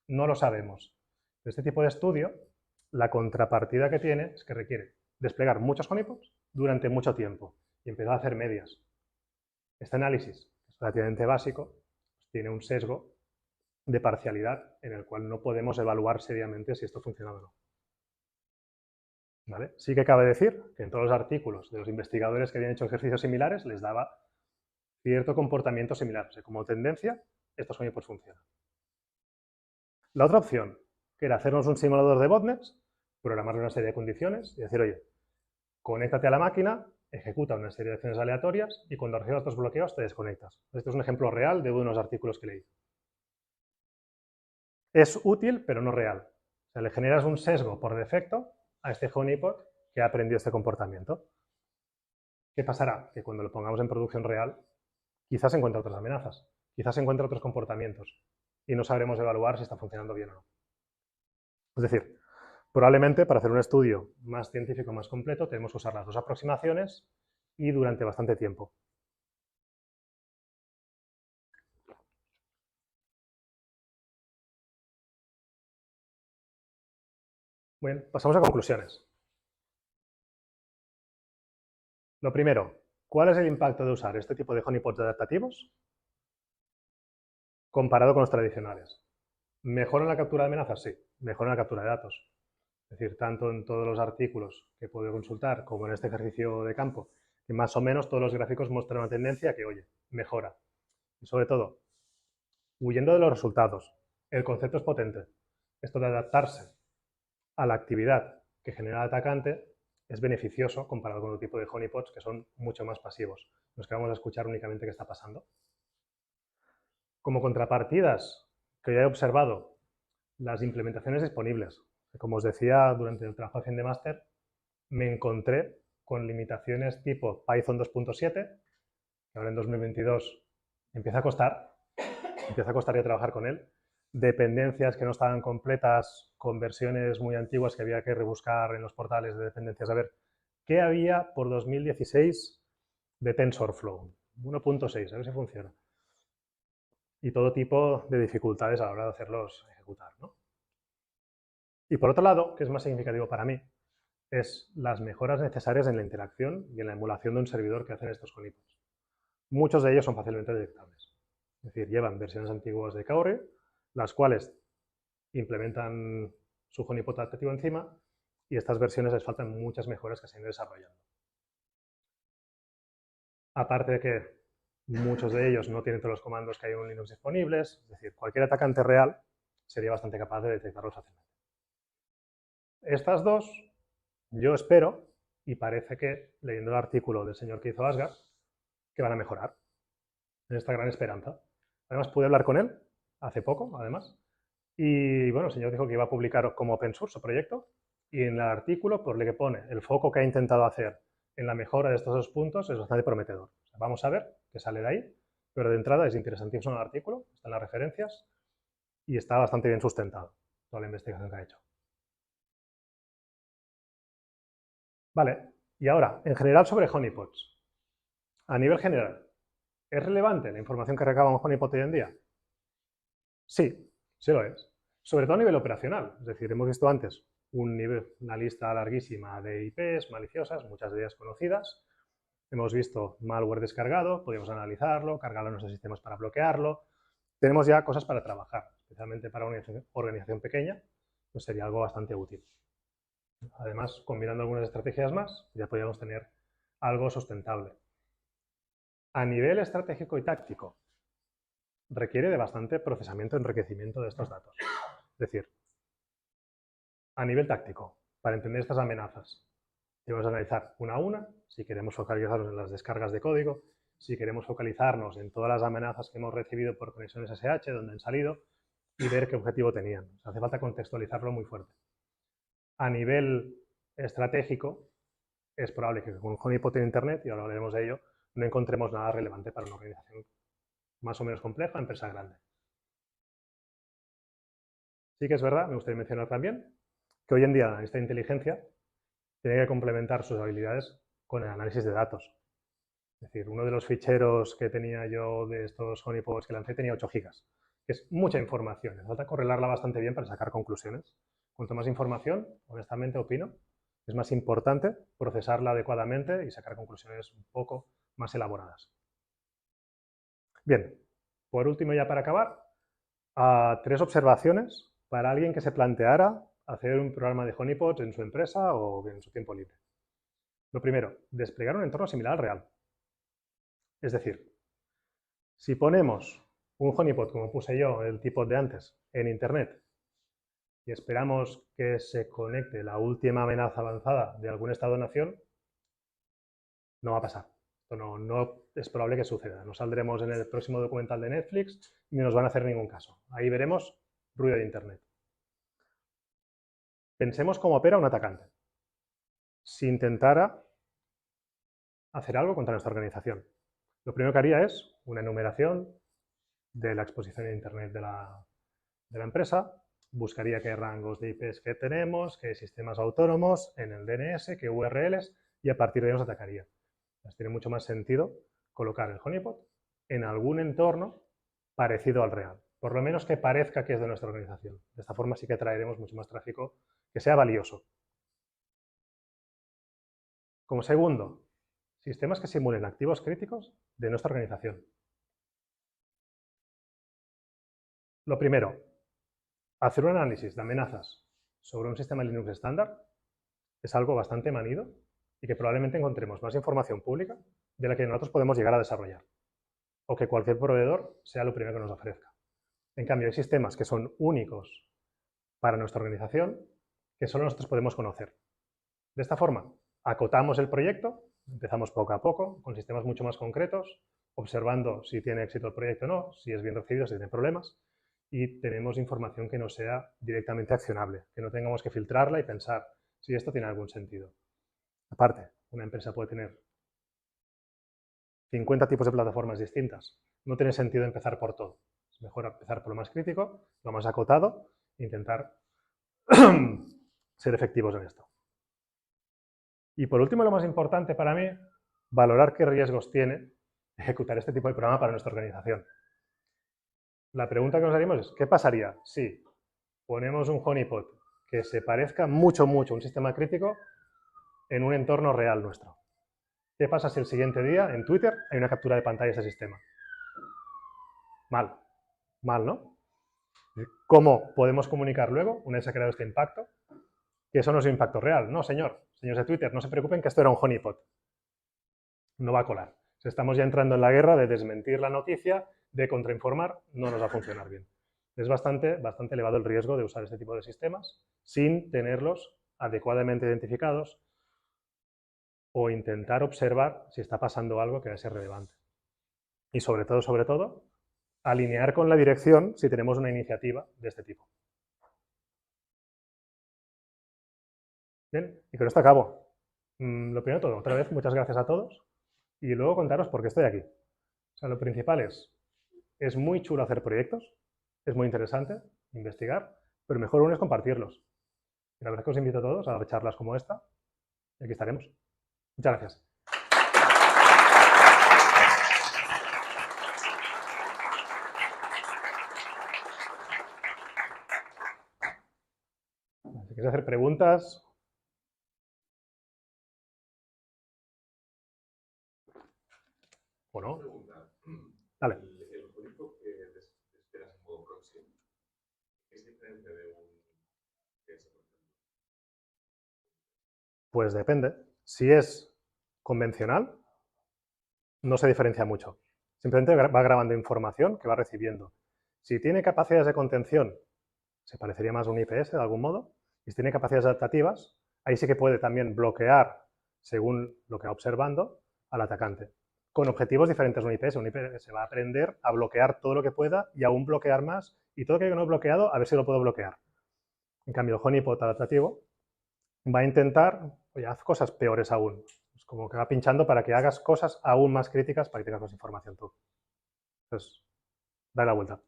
No lo sabemos. Este tipo de estudio, la contrapartida que tiene es que requiere desplegar muchos honeypots durante mucho tiempo y empezar a hacer medias. Este análisis, que es relativamente básico, tiene un sesgo de parcialidad en el cual no podemos evaluar seriamente si esto funciona o no. ¿Vale? Sí que cabe decir que en todos los artículos de los investigadores que habían hecho ejercicios similares les daba cierto comportamiento similar. O sea, como tendencia, estos honeypots funcionan. La otra opción, que era hacernos un simulador de botnets, programarle una serie de condiciones y decir, oye, conéctate a la máquina, ejecuta una serie de acciones aleatorias y cuando recibas estos bloqueos te desconectas. Este es un ejemplo real de uno de los artículos que leí. Es útil, pero no real. O sea, le generas un sesgo por defecto a este honeypot que ha aprendido este comportamiento. ¿Qué pasará? Que cuando lo pongamos en producción real, quizás encuentre otras amenazas, quizás encuentre otros comportamientos y no sabremos evaluar si está funcionando bien o no. Es decir, probablemente para hacer un estudio más científico, más completo, tenemos que usar las dos aproximaciones y durante bastante tiempo. Bien, pasamos a conclusiones. Lo primero, ¿cuál es el impacto de usar este tipo de honeypots adaptativos comparado con los tradicionales? ¿Mejoran la captura de amenazas? Sí, mejoran la captura de datos. Es decir, tanto en todos los artículos que puedo consultar como en este ejercicio de campo, que más o menos todos los gráficos muestran una tendencia que, oye, mejora. Y sobre todo, huyendo de los resultados, el concepto es potente. Esto de adaptarse a la actividad que genera el atacante es beneficioso comparado con otro tipo de honeypots que son mucho más pasivos. Nos quedamos a escuchar únicamente qué está pasando. Como contrapartidas que ya he observado, las implementaciones disponibles. Como os decía, durante el trabajo de fin de máster me encontré con limitaciones tipo Python 2.7, que ahora en 2022 empieza a costar ya trabajar con él, dependencias que no estaban completas con versiones muy antiguas que había que rebuscar en los portales de dependencias a ver qué había por 2016 de TensorFlow, 1.6, a ver si funciona. Y todo tipo de dificultades a la hora de hacerlos ejecutar, ¿no? Y por otro lado, que es más significativo para mí, es las mejoras necesarias en la interacción y en la emulación de un servidor que hacen estos honeypots. Muchos de ellos son fácilmente detectables. Es decir, llevan versiones antiguas de Cowrie, las cuales implementan su honeypot adaptativo encima y estas versiones les faltan muchas mejoras que se han ido desarrollando. Aparte de que muchos de ellos no tienen todos los comandos que hay en Linux disponibles, es decir, cualquier atacante real sería bastante capaz de detectarlos fácilmente. Estas dos, yo espero, y parece que, leyendo el artículo del señor que hizo Asgard, que van a mejorar. En esta gran esperanza. Además, pude hablar con él hace poco, además, y bueno, el señor dijo que iba a publicar como open source su proyecto, y en el artículo, por lo que pone, el foco que ha intentado hacer en la mejora de estos dos puntos es bastante prometedor. O sea, vamos a ver qué sale de ahí, pero de entrada es interesantísimo el artículo, está en las referencias, y está bastante bien sustentado toda la investigación que ha hecho. Vale, y ahora, en general sobre honeypots. A nivel general, ¿es relevante la información que recaba un honeypot hoy en día? Sí, sí lo es. Sobre todo a nivel operacional. Es decir, hemos visto antes una lista larguísima de IPs maliciosas, muchas de ellas conocidas. Hemos visto malware descargado, podemos analizarlo, cargarlo en nuestros sistemas para bloquearlo. Tenemos ya cosas para trabajar, especialmente para una organización pequeña, pues sería algo bastante útil. Además, combinando algunas estrategias más, ya podríamos tener algo sustentable. A nivel estratégico y táctico, requiere de bastante procesamiento y enriquecimiento de estos datos. Es decir, a nivel táctico, para entender estas amenazas, debemos analizar una a una, si queremos focalizarnos en las descargas de código, si queremos focalizarnos en todas las amenazas que hemos recibido por conexiones SSH, donde han salido, y ver qué objetivo tenían. O sea, hace falta contextualizarlo muy fuerte. A nivel estratégico, es probable que con un honeypot en Internet, y ahora hablaremos de ello, no encontremos nada relevante para una organización más o menos compleja, empresa grande. Sí que es verdad, me gustaría mencionar también, que hoy en día esta inteligencia tiene que complementar sus habilidades con el análisis de datos. Es decir, uno de los ficheros que tenía yo de estos honeypots que lancé tenía 8 gigas, que es mucha información. Hace falta correlarla bastante bien para sacar conclusiones. Cuanto más información, honestamente opino, es más importante procesarla adecuadamente y sacar conclusiones un poco más elaboradas. Bien, por último, ya para acabar, 3 observaciones para alguien que se planteara hacer un programa de honeypots en su empresa o en su tiempo libre. Lo primero, desplegar un entorno similar al real. Es decir, si ponemos un honeypot, como puse yo, el tipo de antes, en Internet, y esperamos que se conecte la última amenaza avanzada de algún estado-nación, no va a pasar. Esto no es probable que suceda. No saldremos en el próximo documental de Netflix ni nos van a hacer ningún caso. Ahí veremos ruido de Internet. Pensemos cómo opera un atacante. Si intentara hacer algo contra nuestra organización, lo primero que haría es una enumeración de la exposición en Internet de la empresa, buscaría qué rangos de IPs que tenemos, qué sistemas autónomos en el DNS, qué URLs, y a partir de ahí nos atacaría. Entonces, tiene mucho más sentido colocar el honeypot en algún entorno parecido al real, por lo menos que parezca que es de nuestra organización. De esta forma sí que traeremos mucho más tráfico que sea valioso. Como segundo, sistemas que simulen activos críticos de nuestra organización. Lo primero, hacer un análisis de amenazas sobre un sistema Linux estándar es algo bastante manido y que probablemente encontremos más información pública de la que nosotros podemos llegar a desarrollar, o que cualquier proveedor sea lo primero que nos ofrezca. En cambio, hay sistemas que son únicos para nuestra organización que solo nosotros podemos conocer. De esta forma, acotamos el proyecto, empezamos poco a poco, con sistemas mucho más concretos, observando si tiene éxito el proyecto o no, si es bien recibido, si tiene problemas, y tenemos información que no sea directamente accionable, que no tengamos que filtrarla y pensar si esto tiene algún sentido. Aparte, una empresa puede tener 50 tipos de plataformas distintas. No tiene sentido empezar por todo. Es mejor empezar por lo más crítico, lo más acotado, e intentar ser efectivos en esto. Y por último, lo más importante para mí, valorar qué riesgos tiene ejecutar este tipo de programa para nuestra organización. La pregunta que nos haríamos es, ¿qué pasaría si ponemos un honeypot que se parezca mucho a un sistema crítico en un entorno real nuestro? ¿Qué pasa si el siguiente día en Twitter hay una captura de pantalla de ese sistema? Mal, ¿no? ¿Cómo podemos comunicar luego, una vez se ha creado este impacto, que eso no es un impacto real? No, señores de Twitter, no se preocupen que esto era un honeypot. No va a colar. Si estamos ya entrando en la guerra de desmentir la noticia, de contrainformar, no nos va a funcionar bien. Es bastante elevado el riesgo de usar este tipo de sistemas sin tenerlos adecuadamente identificados o intentar observar si está pasando algo que va a ser relevante. Y sobre todo, alinear con la dirección si tenemos una iniciativa de este tipo. Bien, y con esto acabo. Lo primero de todo, otra vez, muchas gracias a todos. Y luego contaros por qué estoy aquí. O sea, lo principal es muy chulo hacer proyectos, es muy interesante investigar, pero mejor aún es compartirlos. Y la verdad es que os invito a todos a charlas como esta, y aquí estaremos. Muchas gracias. Si queréis hacer preguntas. ¿O no? Dale. El honeypot que esperas en modo proxy es diferente de un PS, por ejemplo. Pues depende. Si es convencional no se diferencia mucho. Simplemente va grabando información que va recibiendo. Si tiene capacidades de contención, se parecería más a un IPS de algún modo. Y si tiene capacidades adaptativas, ahí sí que puede también bloquear, según lo que va observando, al atacante. Con objetivos diferentes a un IPS. Un IPS va a aprender a bloquear todo lo que pueda y aún bloquear más. Y todo lo que no he bloqueado, a ver si lo puedo bloquear. En cambio, el honeypot adaptativo va a intentar, oye, haz cosas peores aún. Es como que va pinchando para que hagas cosas aún más críticas para que tengas más información tú. Entonces, dale la vuelta.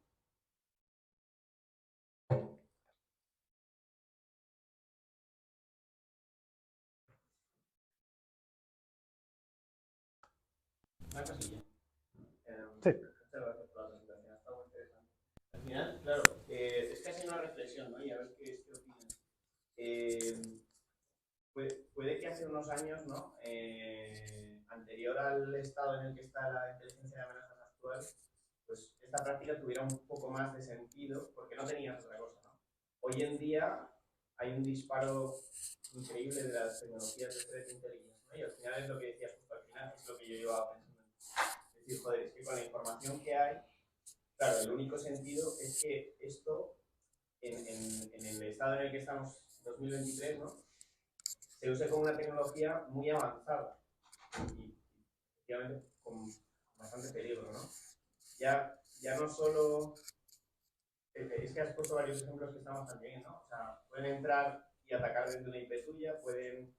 Una cosilla. Sí. Muchas gracias por la presentación, está muy interesante. Al final, claro, es casi una reflexión, ¿no? Y a ver qué opinas. Puede que hace unos años, ¿no? Anterior al estado en el que está la inteligencia de amenazas actual, pues esta práctica tuviera un poco más de sentido porque no tenías otra cosa, ¿no? Hoy en día hay un disparo increíble de las tecnologías de threat intelligence, ¿no? Y al final es lo que decías justo al final, es lo que yo llevaba pensando. Es decir, joder, es que con la información que hay, claro, el único sentido es que esto, en el estado en el que estamos, 2023, ¿no? Se use como una tecnología muy avanzada y efectivamente con bastante peligro, ¿no? Ya no solo... Es que has puesto varios ejemplos que están bastante bien, ¿no? O sea, pueden entrar y atacar desde una IP tuya, puede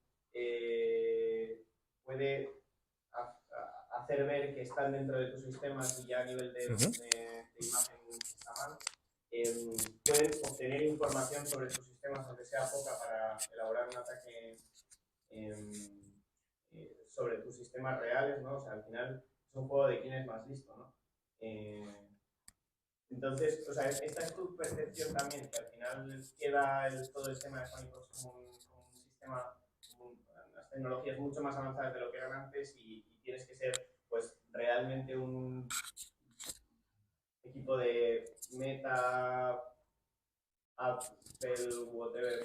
hacer ver que están dentro de tus sistemas y ya a nivel de imagen está mal. Pueden obtener información sobre tus sistemas, aunque sea poca, para elaborar un ataque sobre tus sistemas reales, ¿no? O sea, al final es un juego de quién es más listo, ¿no? Entonces, o sea, esta es tu percepción también, que al final queda todo el tema de Honeypots como un sistema, unas tecnologías mucho más avanzadas de lo que eran antes y tienes que ser, pues, realmente un equipo de Meta, Apple, whatever,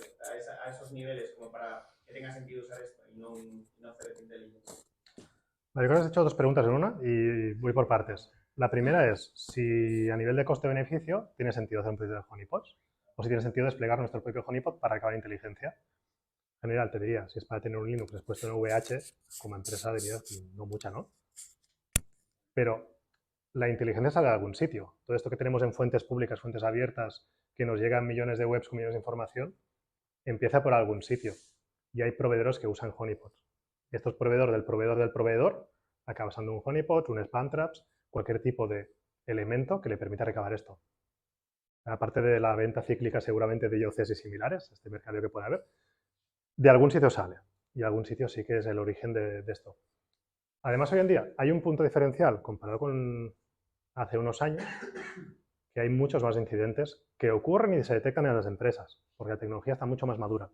a esos niveles como para que tenga sentido usar esto y no hacer intelligence. Vale, yo creo que has hecho dos preguntas en una y voy por partes. La primera es si a nivel de coste-beneficio tiene sentido hacer un proyecto de honeypots o si tiene sentido desplegar nuestro propio honeypot para acabar inteligencia. En general te diría, si es para tener un Linux expuesto en VH, como empresa diría, no mucha, ¿no? Pero la inteligencia sale de algún sitio. Todo esto que tenemos en fuentes públicas, fuentes abiertas, que nos llegan millones de webs con millones de información, empieza por algún sitio. Y hay proveedores que usan honeypots. Esto es proveedor del proveedor del proveedor, acaba usando un honeypot, un spam traps, cualquier tipo de elemento que le permita recabar esto. Aparte de la venta cíclica seguramente de IOCs y similares, este mercado que puede haber, de algún sitio sale. Y algún sitio sí que es el origen de esto. Además, hoy en día hay un punto diferencial comparado con hace unos años, que hay muchos más incidentes que ocurren y se detectan en las empresas, porque la tecnología está mucho más madura.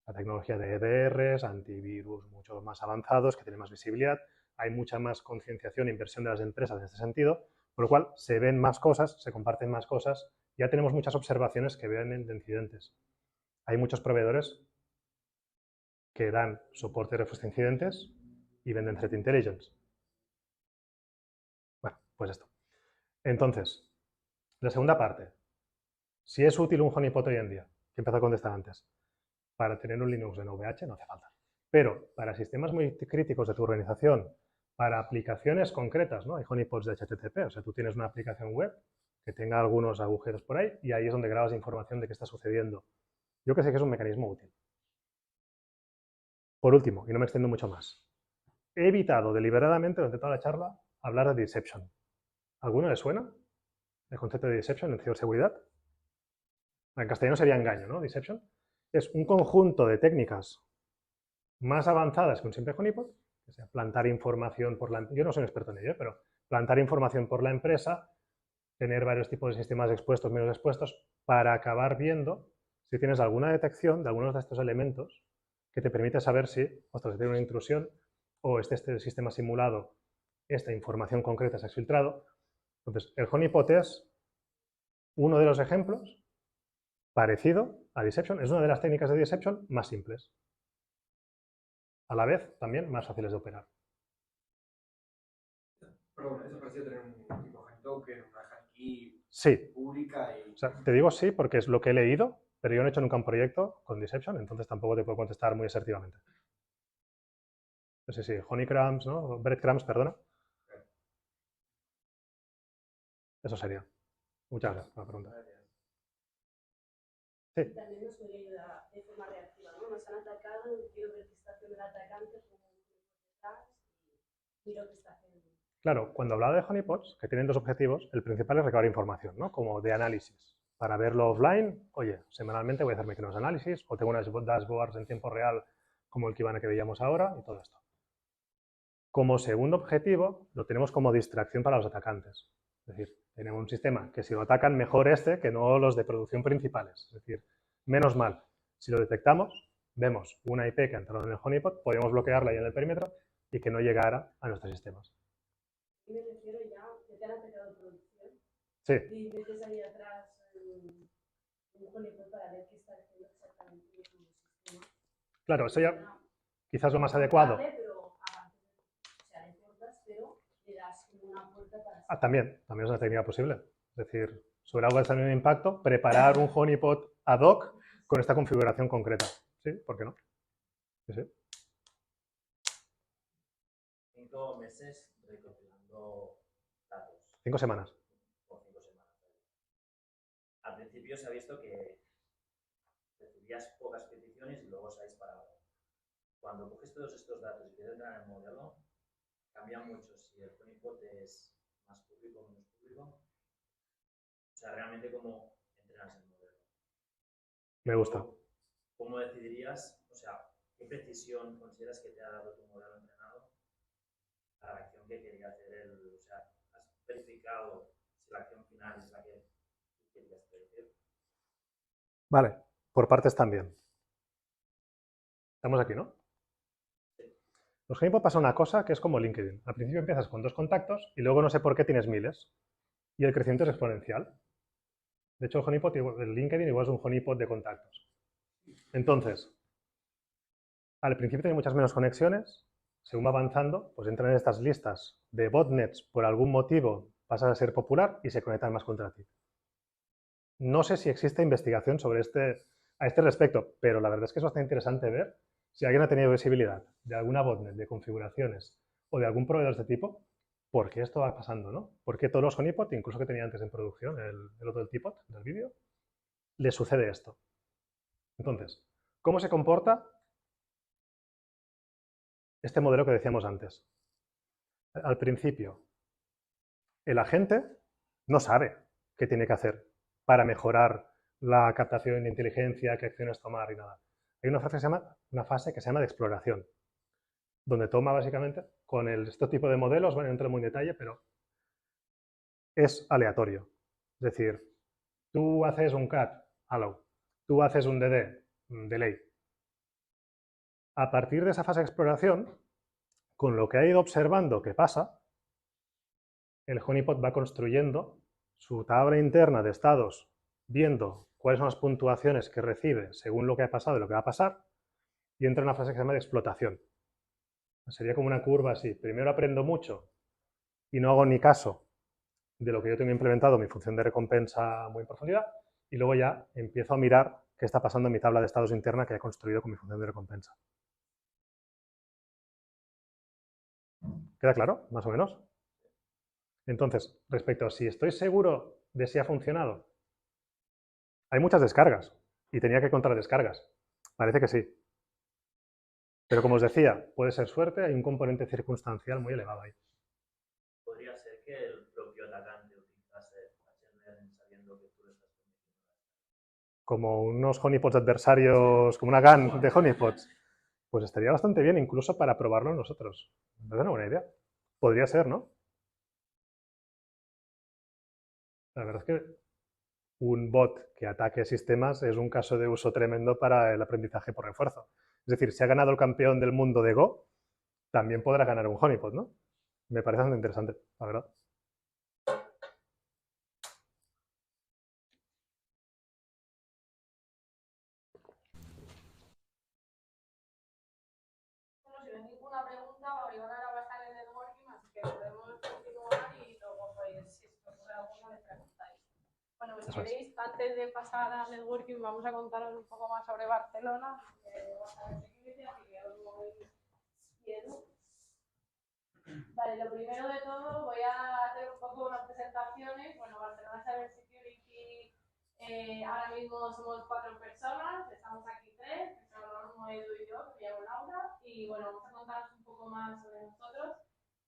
La tecnología de EDRs, antivirus mucho más avanzados, que tienen más visibilidad, hay mucha más concienciación e inversión de las empresas en este sentido, por lo cual se ven más cosas, se comparten más cosas, ya tenemos muchas observaciones que vienen de incidentes. Hay muchos proveedores que dan soporte de respuesta a incidentes y venden Threat Intelligence. Bueno, pues esto. Entonces, la segunda parte. Si es útil un honeypot hoy en día, que empezó a contestar antes, para tener un Linux en VH no hace falta. Pero para sistemas muy críticos de tu organización, para aplicaciones concretas, ¿no? Hay honeypots de HTTP, o sea, tú tienes una aplicación web que tenga algunos agujeros por ahí y ahí es donde grabas información de qué está sucediendo. Yo que sé que es un mecanismo útil. Por último, y no me extiendo mucho más, he evitado deliberadamente durante toda la charla hablar de deception. ¿Alguno le suena el concepto de deception en ciberseguridad? En castellano sería engaño, ¿no? Deception. Es un conjunto de técnicas más avanzadas que un simple honeypot, que sea plantar información por la... Yo no soy un experto en ello, pero plantar información por la empresa, tener varios tipos de sistemas expuestos, menos expuestos, para acabar viendo si tienes alguna detección de algunos de estos elementos que te permite saber si, ostras, tiene una intrusión o este sistema simulado, esta información concreta se ha exfiltrado. Entonces, el honeypot es uno de los ejemplos parecido a deception, es una de las técnicas de deception más simples. a la vez también más fáciles de operar. Perdón, eso parecía tener un tipo hand token, una hand key Sí, pública y... o sea, te digo sí porque es lo que he leído, pero yo no he hecho nunca un proyecto con Deception, entonces tampoco te puedo contestar muy asertivamente. No sé si honeycrumbs, ¿no? Breadcrumbs, perdona. Eso sería. Muchas gracias por la pregunta. Sí. También nos puede ayudar de forma reactiva, ¿no? Nos han atacado, quiero ver qué está haciendo el atacante, pongo un clic detrás y miro qué está haciendo. Claro, cuando hablaba de honeypots, que tienen dos objetivos, el principal es recabar información, ¿no? Como de análisis. Para verlo offline, oye, semanalmente voy a hacer pequeños análisis, o tengo unas dashboards en tiempo real como el Kibana que veíamos ahora, y todo esto. Como segundo objetivo, lo tenemos como distracción para los atacantes. Es decir, tenemos un sistema que si lo atacan, mejor este que no los de producción principales. Es decir, menos mal, si lo detectamos, vemos una IP que ha entrado en el honeypot, podemos bloquearla ahí en el perímetro y que no llegara a nuestros sistemas. Y me refiero ya, que te han atacado producción, Sí, y metes ahí atrás un honeypot para ver qué está haciendo exactamente el sistema. claro, eso ya quizás lo más adecuado. Pero o sea, le cortas, pero le das como una puerta para... También es una técnica posible. Es decir, sobre algo de también un impacto, preparar un honeypot ad hoc con esta configuración concreta. ¿Sí? ¿Por qué no? Sí, sí. 5 meses recopilando datos. 5 semanas. O 5 semanas. Al principio se ha visto que recibías pocas peticiones y luego se ha disparado. Cuando coges todos estos datos y quieres entrar en el modelo, cambia mucho si el honeypot es más público o menos público. O sea, realmente cómo entrenas el modelo. Me gusta. ¿Cómo decidirías, o sea, qué precisión consideras que te ha dado tu modelo entrenado a la acción que quería hacer él? O sea, ¿has verificado si la acción final es la que tú querías predecir? Vale, por partes también. Estamos aquí, ¿no? Los honeypot pasa una cosa que es como LinkedIn. Al principio empiezas con 2 contactos y luego no sé por qué tienes miles. Y el crecimiento es exponencial. De hecho, el LinkedIn igual es un honeypot de contactos. Entonces, al principio tiene muchas menos conexiones. Según va avanzando, pues entran en estas listas de botnets por algún motivo, pasas a ser popular y se conectan más contra ti. No sé si existe investigación sobre a este respecto, pero la verdad es que es bastante interesante ver si alguien ha tenido visibilidad de alguna botnet, de configuraciones o de algún proveedor de este tipo, ¿por qué esto va pasando, no? ¿Por qué todos los honeypot, incluso que tenía antes en producción, el otro del tipot del vídeo, le sucede esto? Entonces, ¿cómo se comporta este modelo que decíamos antes? Al principio, el agente no sabe qué tiene que hacer para mejorar la captación de inteligencia, qué acciones tomar y nada. Hay una fase que se llama de exploración, donde toma básicamente con este tipo de modelos, bueno, no entro muy en detalle, pero es aleatorio. Es decir, tú haces un cat, allow, tú haces un DD, delay. A partir de esa fase de exploración, con lo que ha ido observando que pasa, el honeypot va construyendo su tabla interna de estados, viendo cuáles son las puntuaciones que recibe según lo que ha pasado y lo que va a pasar, y entra en una fase que se llama de explotación. Sería como una curva así. Primero aprendo mucho y no hago ni caso de lo que yo tengo implementado, mi función de recompensa muy en profundidad, y luego ya empiezo a mirar qué está pasando en mi tabla de estados interna que he construido con mi función de recompensa. ¿Queda claro? Más o menos. Entonces, respecto a si estoy seguro de si ha funcionado, hay muchas descargas y tenía que contar descargas. Parece que sí. Pero como os decía, puede ser suerte, hay un componente circunstancial muy elevado ahí. Podría ser que el propio atacante utilizase machine learning sabiendo que tú lo estás permitiendo. Como unos honeypots adversarios, como una GAN de honeypots, pues estaría bastante bien incluso para probarlo nosotros. Me parece una buena idea. Podría ser, ¿no? La verdad es que un bot que ataque sistemas es un caso de uso tremendo para el aprendizaje por refuerzo. Es decir, si ha ganado el campeón del mundo de Go, también podrá ganar un honeypot, ¿no? Me parece bastante interesante, la verdad. Bueno, pues si Eso es. queréis, antes de pasar al networking, vamos a contaros un poco más sobre Barcelona. Vas a ver security, así que os voy viendo. Vale, lo primero de todo voy a hacer un poco unas presentaciones. Bueno, Barcelona Cyber Security, ahora mismo somos 4 personas, estamos aquí 3, que son Edu y yo, que me llamo Laura, y bueno, vamos a contaros un poco más sobre nosotros.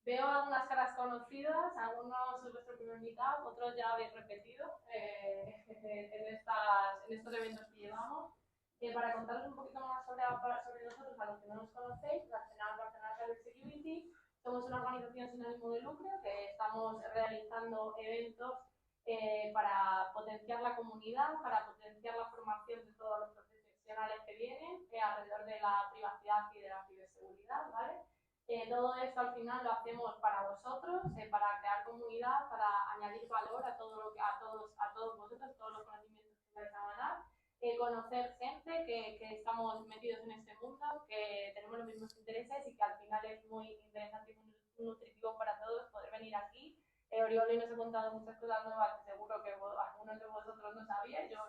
Veo algunas caras conocidas, algunos es vuestro primer meetup, otros ya habéis repetido en estos eventos que llevamos. Para contaros un poquito más sobre nosotros, a los que no nos conocéis, Barcelona Cyber Security. Somos una organización sin ánimo de lucro que estamos realizando eventos para potenciar la comunidad, para potenciar la formación de todos los profesionales que vienen alrededor de la privacidad y de la ciberseguridad, ¿vale? Todo esto al final lo hacemos para vosotros, para crear comunidad, para añadir valor a todos vosotros, todos los conocimientos que vais a ganar. Conocer gente que estamos metidos en este mundo, que tenemos los mismos intereses y que al final es muy interesante y muy nutritivo para todos poder venir aquí. Oriol hoy nos ha contado muchas cosas nuevas que seguro que algunos de vosotros no sabíais. Yo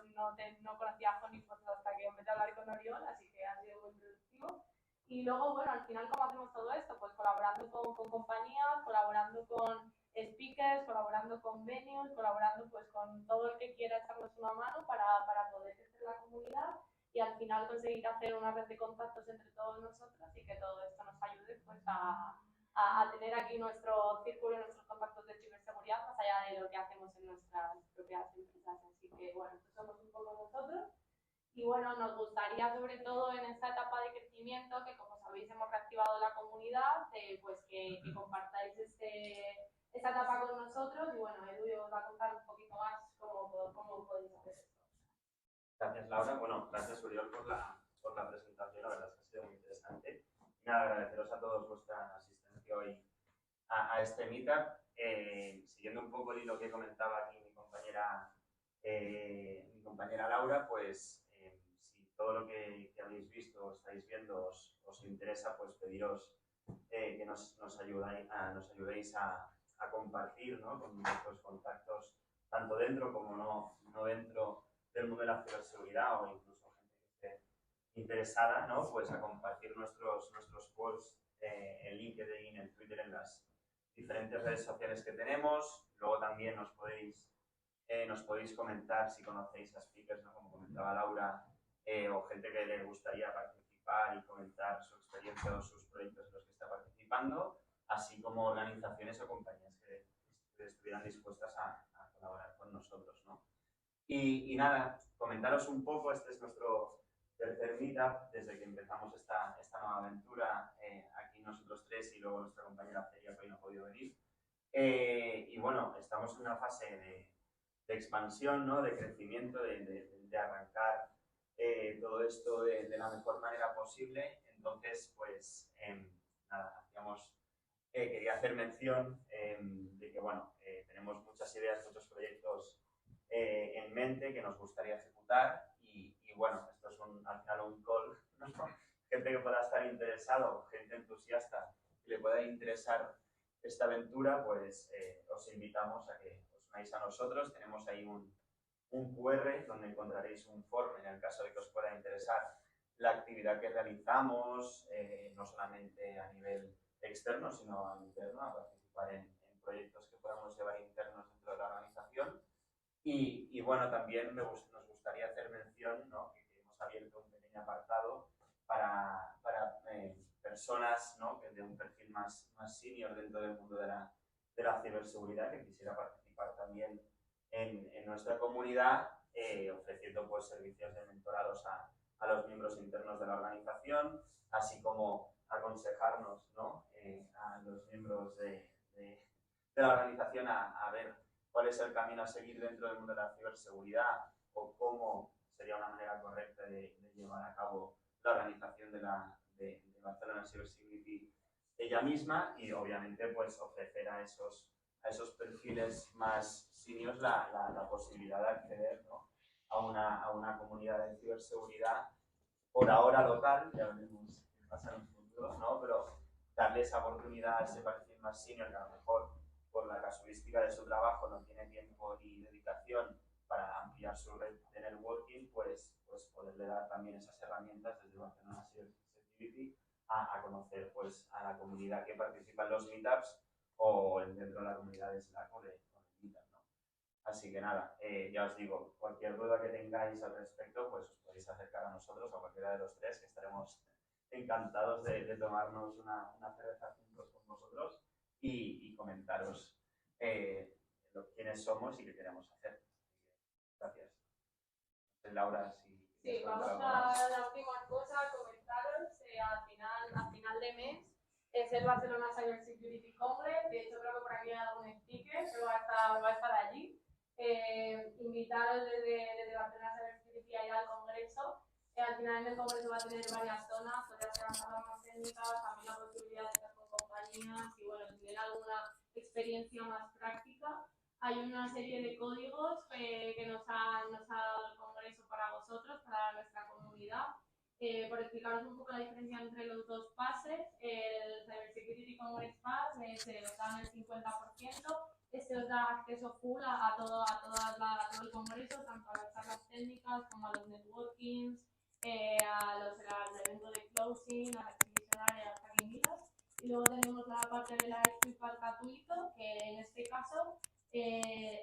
no conocía a Honeypot hasta que empecé a hablar con Oriol, así que ha sido muy productivo. Y luego, bueno, al final, ¿cómo hacemos todo esto? Pues colaborando con compañías, colaborando con speakers, colaborando con venues, colaborando pues con todo el que quiera echarnos una mano para poder crecer la comunidad y al final conseguir hacer una red de contactos entre todos nosotros y que todo esto nos ayude pues a tener aquí nuestro círculo y nuestros contactos de ciberseguridad más allá de lo que hacemos en nuestras propias empresas. Así que bueno, estos somos un poco nosotros. Y bueno, nos gustaría sobre todo en esta etapa de crecimiento, que como sabéis hemos reactivado la comunidad, pues que compartáis esta etapa con nosotros y bueno, Edu os va a contar un poquito más cómo podéis hacer esto. Gracias, Laura. Bueno, gracias, Oriol, por la presentación. La verdad es que ha sido muy interesante. Y nada, agradeceros a todos vuestra asistencia hoy a este meetup. Siguiendo un poco el hilo que comentaba aquí mi compañera Laura, pues si todo lo que habéis visto o estáis viendo os interesa, pues pediros que nos ayudéis a compartir, ¿no?, con vuestros contactos, tanto dentro como no dentro del mundo de la ciberseguridad, o incluso gente que esté interesada, ¿no?, pues a compartir nuestros posts en LinkedIn, en Twitter, en las diferentes redes sociales que tenemos. Luego también nos podéis comentar si conocéis a speakers, ¿no?, como comentaba Laura, o gente que le gustaría participar y comentar su experiencia o sus proyectos en los que está participando, así como organizaciones o compañías que estuvieran dispuestas a colaborar con nosotros, ¿no? Y nada, comentaros un poco, este es nuestro tercer meetup desde que empezamos esta nueva aventura, aquí nosotros 3 y luego nuestra compañera Celia, que hoy no ha podido venir. Y bueno, estamos en una fase de expansión, ¿no?, de crecimiento, de arrancar todo esto de la mejor manera posible. Entonces, pues nada, quería hacer mención de que, bueno, tenemos muchas ideas, muchos proyectos en mente que nos gustaría ejecutar y bueno, esto es al final un call, ¿no? Gente que pueda estar interesado, gente entusiasta que le pueda interesar esta aventura, pues os invitamos a que os unáis a nosotros. Tenemos ahí un QR donde encontraréis un form en el caso de que os pueda interesar la actividad que realizamos, no solamente a nivel externo, sino a interno, a participar en proyectos que podamos llevar internos dentro de la organización. Y bueno, también nos gustaría hacer mención, ¿no?, que hemos abierto un pequeño apartado para personas, ¿no?, que de un perfil más senior dentro del mundo de la ciberseguridad, que quisiera participar también en nuestra comunidad, ofreciendo pues servicios de mentorados a los miembros internos de la organización, así como aconsejarnos, ¿no?, a los miembros de la organización a ver cuál es el camino a seguir dentro del mundo de la ciberseguridad o cómo sería una manera correcta de llevar a cabo la organización de Barcelona Cyber Security ella misma, y obviamente pues ofrecer a esos perfiles más seniors la posibilidad de acceder, ¿no?, a una comunidad de ciberseguridad por ahora local. Ya veremos qué pasa en el futuro, ¿no?, pero darle esa oportunidad a ese perfil más senior que a lo mejor por la casuística de su trabajo no tiene tiempo ni dedicación para ampliar su red de networking, pues poderle dar también esas herramientas desde Barcelona Security a conocer pues a la comunidad que participa en los meetups o dentro de la comunidad de Slack o de Meetup, ¿no? Así que nada, ya os digo, cualquier duda que tengáis al respecto, pues os podéis acercar a nosotros, a cualquiera de los tres, que estaremos encantados de tomarnos una cerveza juntos con vosotros y comentaros quiénes somos y qué queremos hacer. Gracias. Laura, si Sí, vamos algo más. a la última cosa, comentaros, a final de mes es el Barcelona Cyber Security Congress. De hecho creo que por aquí hay algún sticker que va a estar allí. Invitaros desde Barcelona Cyber Security a ir al congreso. Al final en el congreso va a tener varias zonas, podría ser las salas más técnicas, también la posibilidad de estar con compañías y bueno, tener alguna experiencia más práctica. Hay una serie de códigos que nos ha dado el Congreso para vosotros, para nuestra comunidad. Por explicaros un poco la diferencia entre los dos pases, el Cyber Security Congress Pass se os da el 50%. Este os da acceso full a todo el Congreso, tanto a las charlas técnicas como a los networkings, al evento de closing, a la exhibición a las taquimillas. Y luego tenemos la parte de la Expo gratuito, que en este caso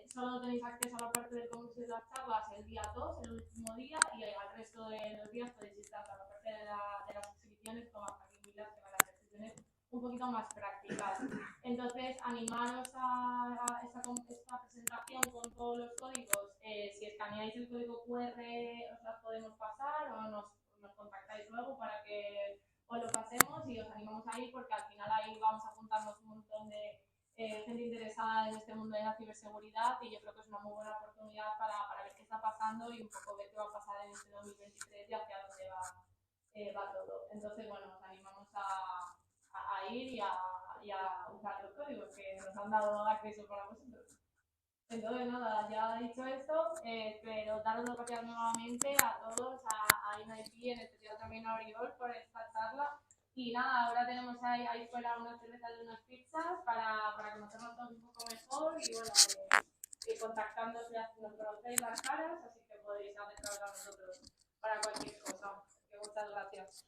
solo tenéis acceso a la parte del congreso de las charlas el día 2, el último día, y al resto de los días podéis estar a la parte de las exhibiciones como hasta aquí miras, que van a ser exhibiciones un poquito más prácticas. Entonces, animaros a esta presentación con todos los códigos. Si escaneáis el código QR os las podemos pasar o nos contactáis luego para que os lo pasemos y os animamos a ir porque al final ahí vamos a juntarnos un montón de gente interesada en este mundo de la ciberseguridad y yo creo que es una muy buena oportunidad para ver qué está pasando y un poco ver qué va a pasar en este 2023 y hacia dónde va todo. Entonces, bueno, os animamos a ir y a usar los códigos que nos han dado acceso para vosotros. Entonces, nada, ya dicho esto, pero daros las gracias nuevamente a todos, a INIP, en especial también a Oriol por esta charla. Y nada, ahora tenemos ahí fuera unas cervezas y unas pizzas para conocernos todos un poco mejor y bueno, contactándose, nos conocéis las caras, así que podéis acercaros a nosotros para cualquier cosa. Muchas gracias.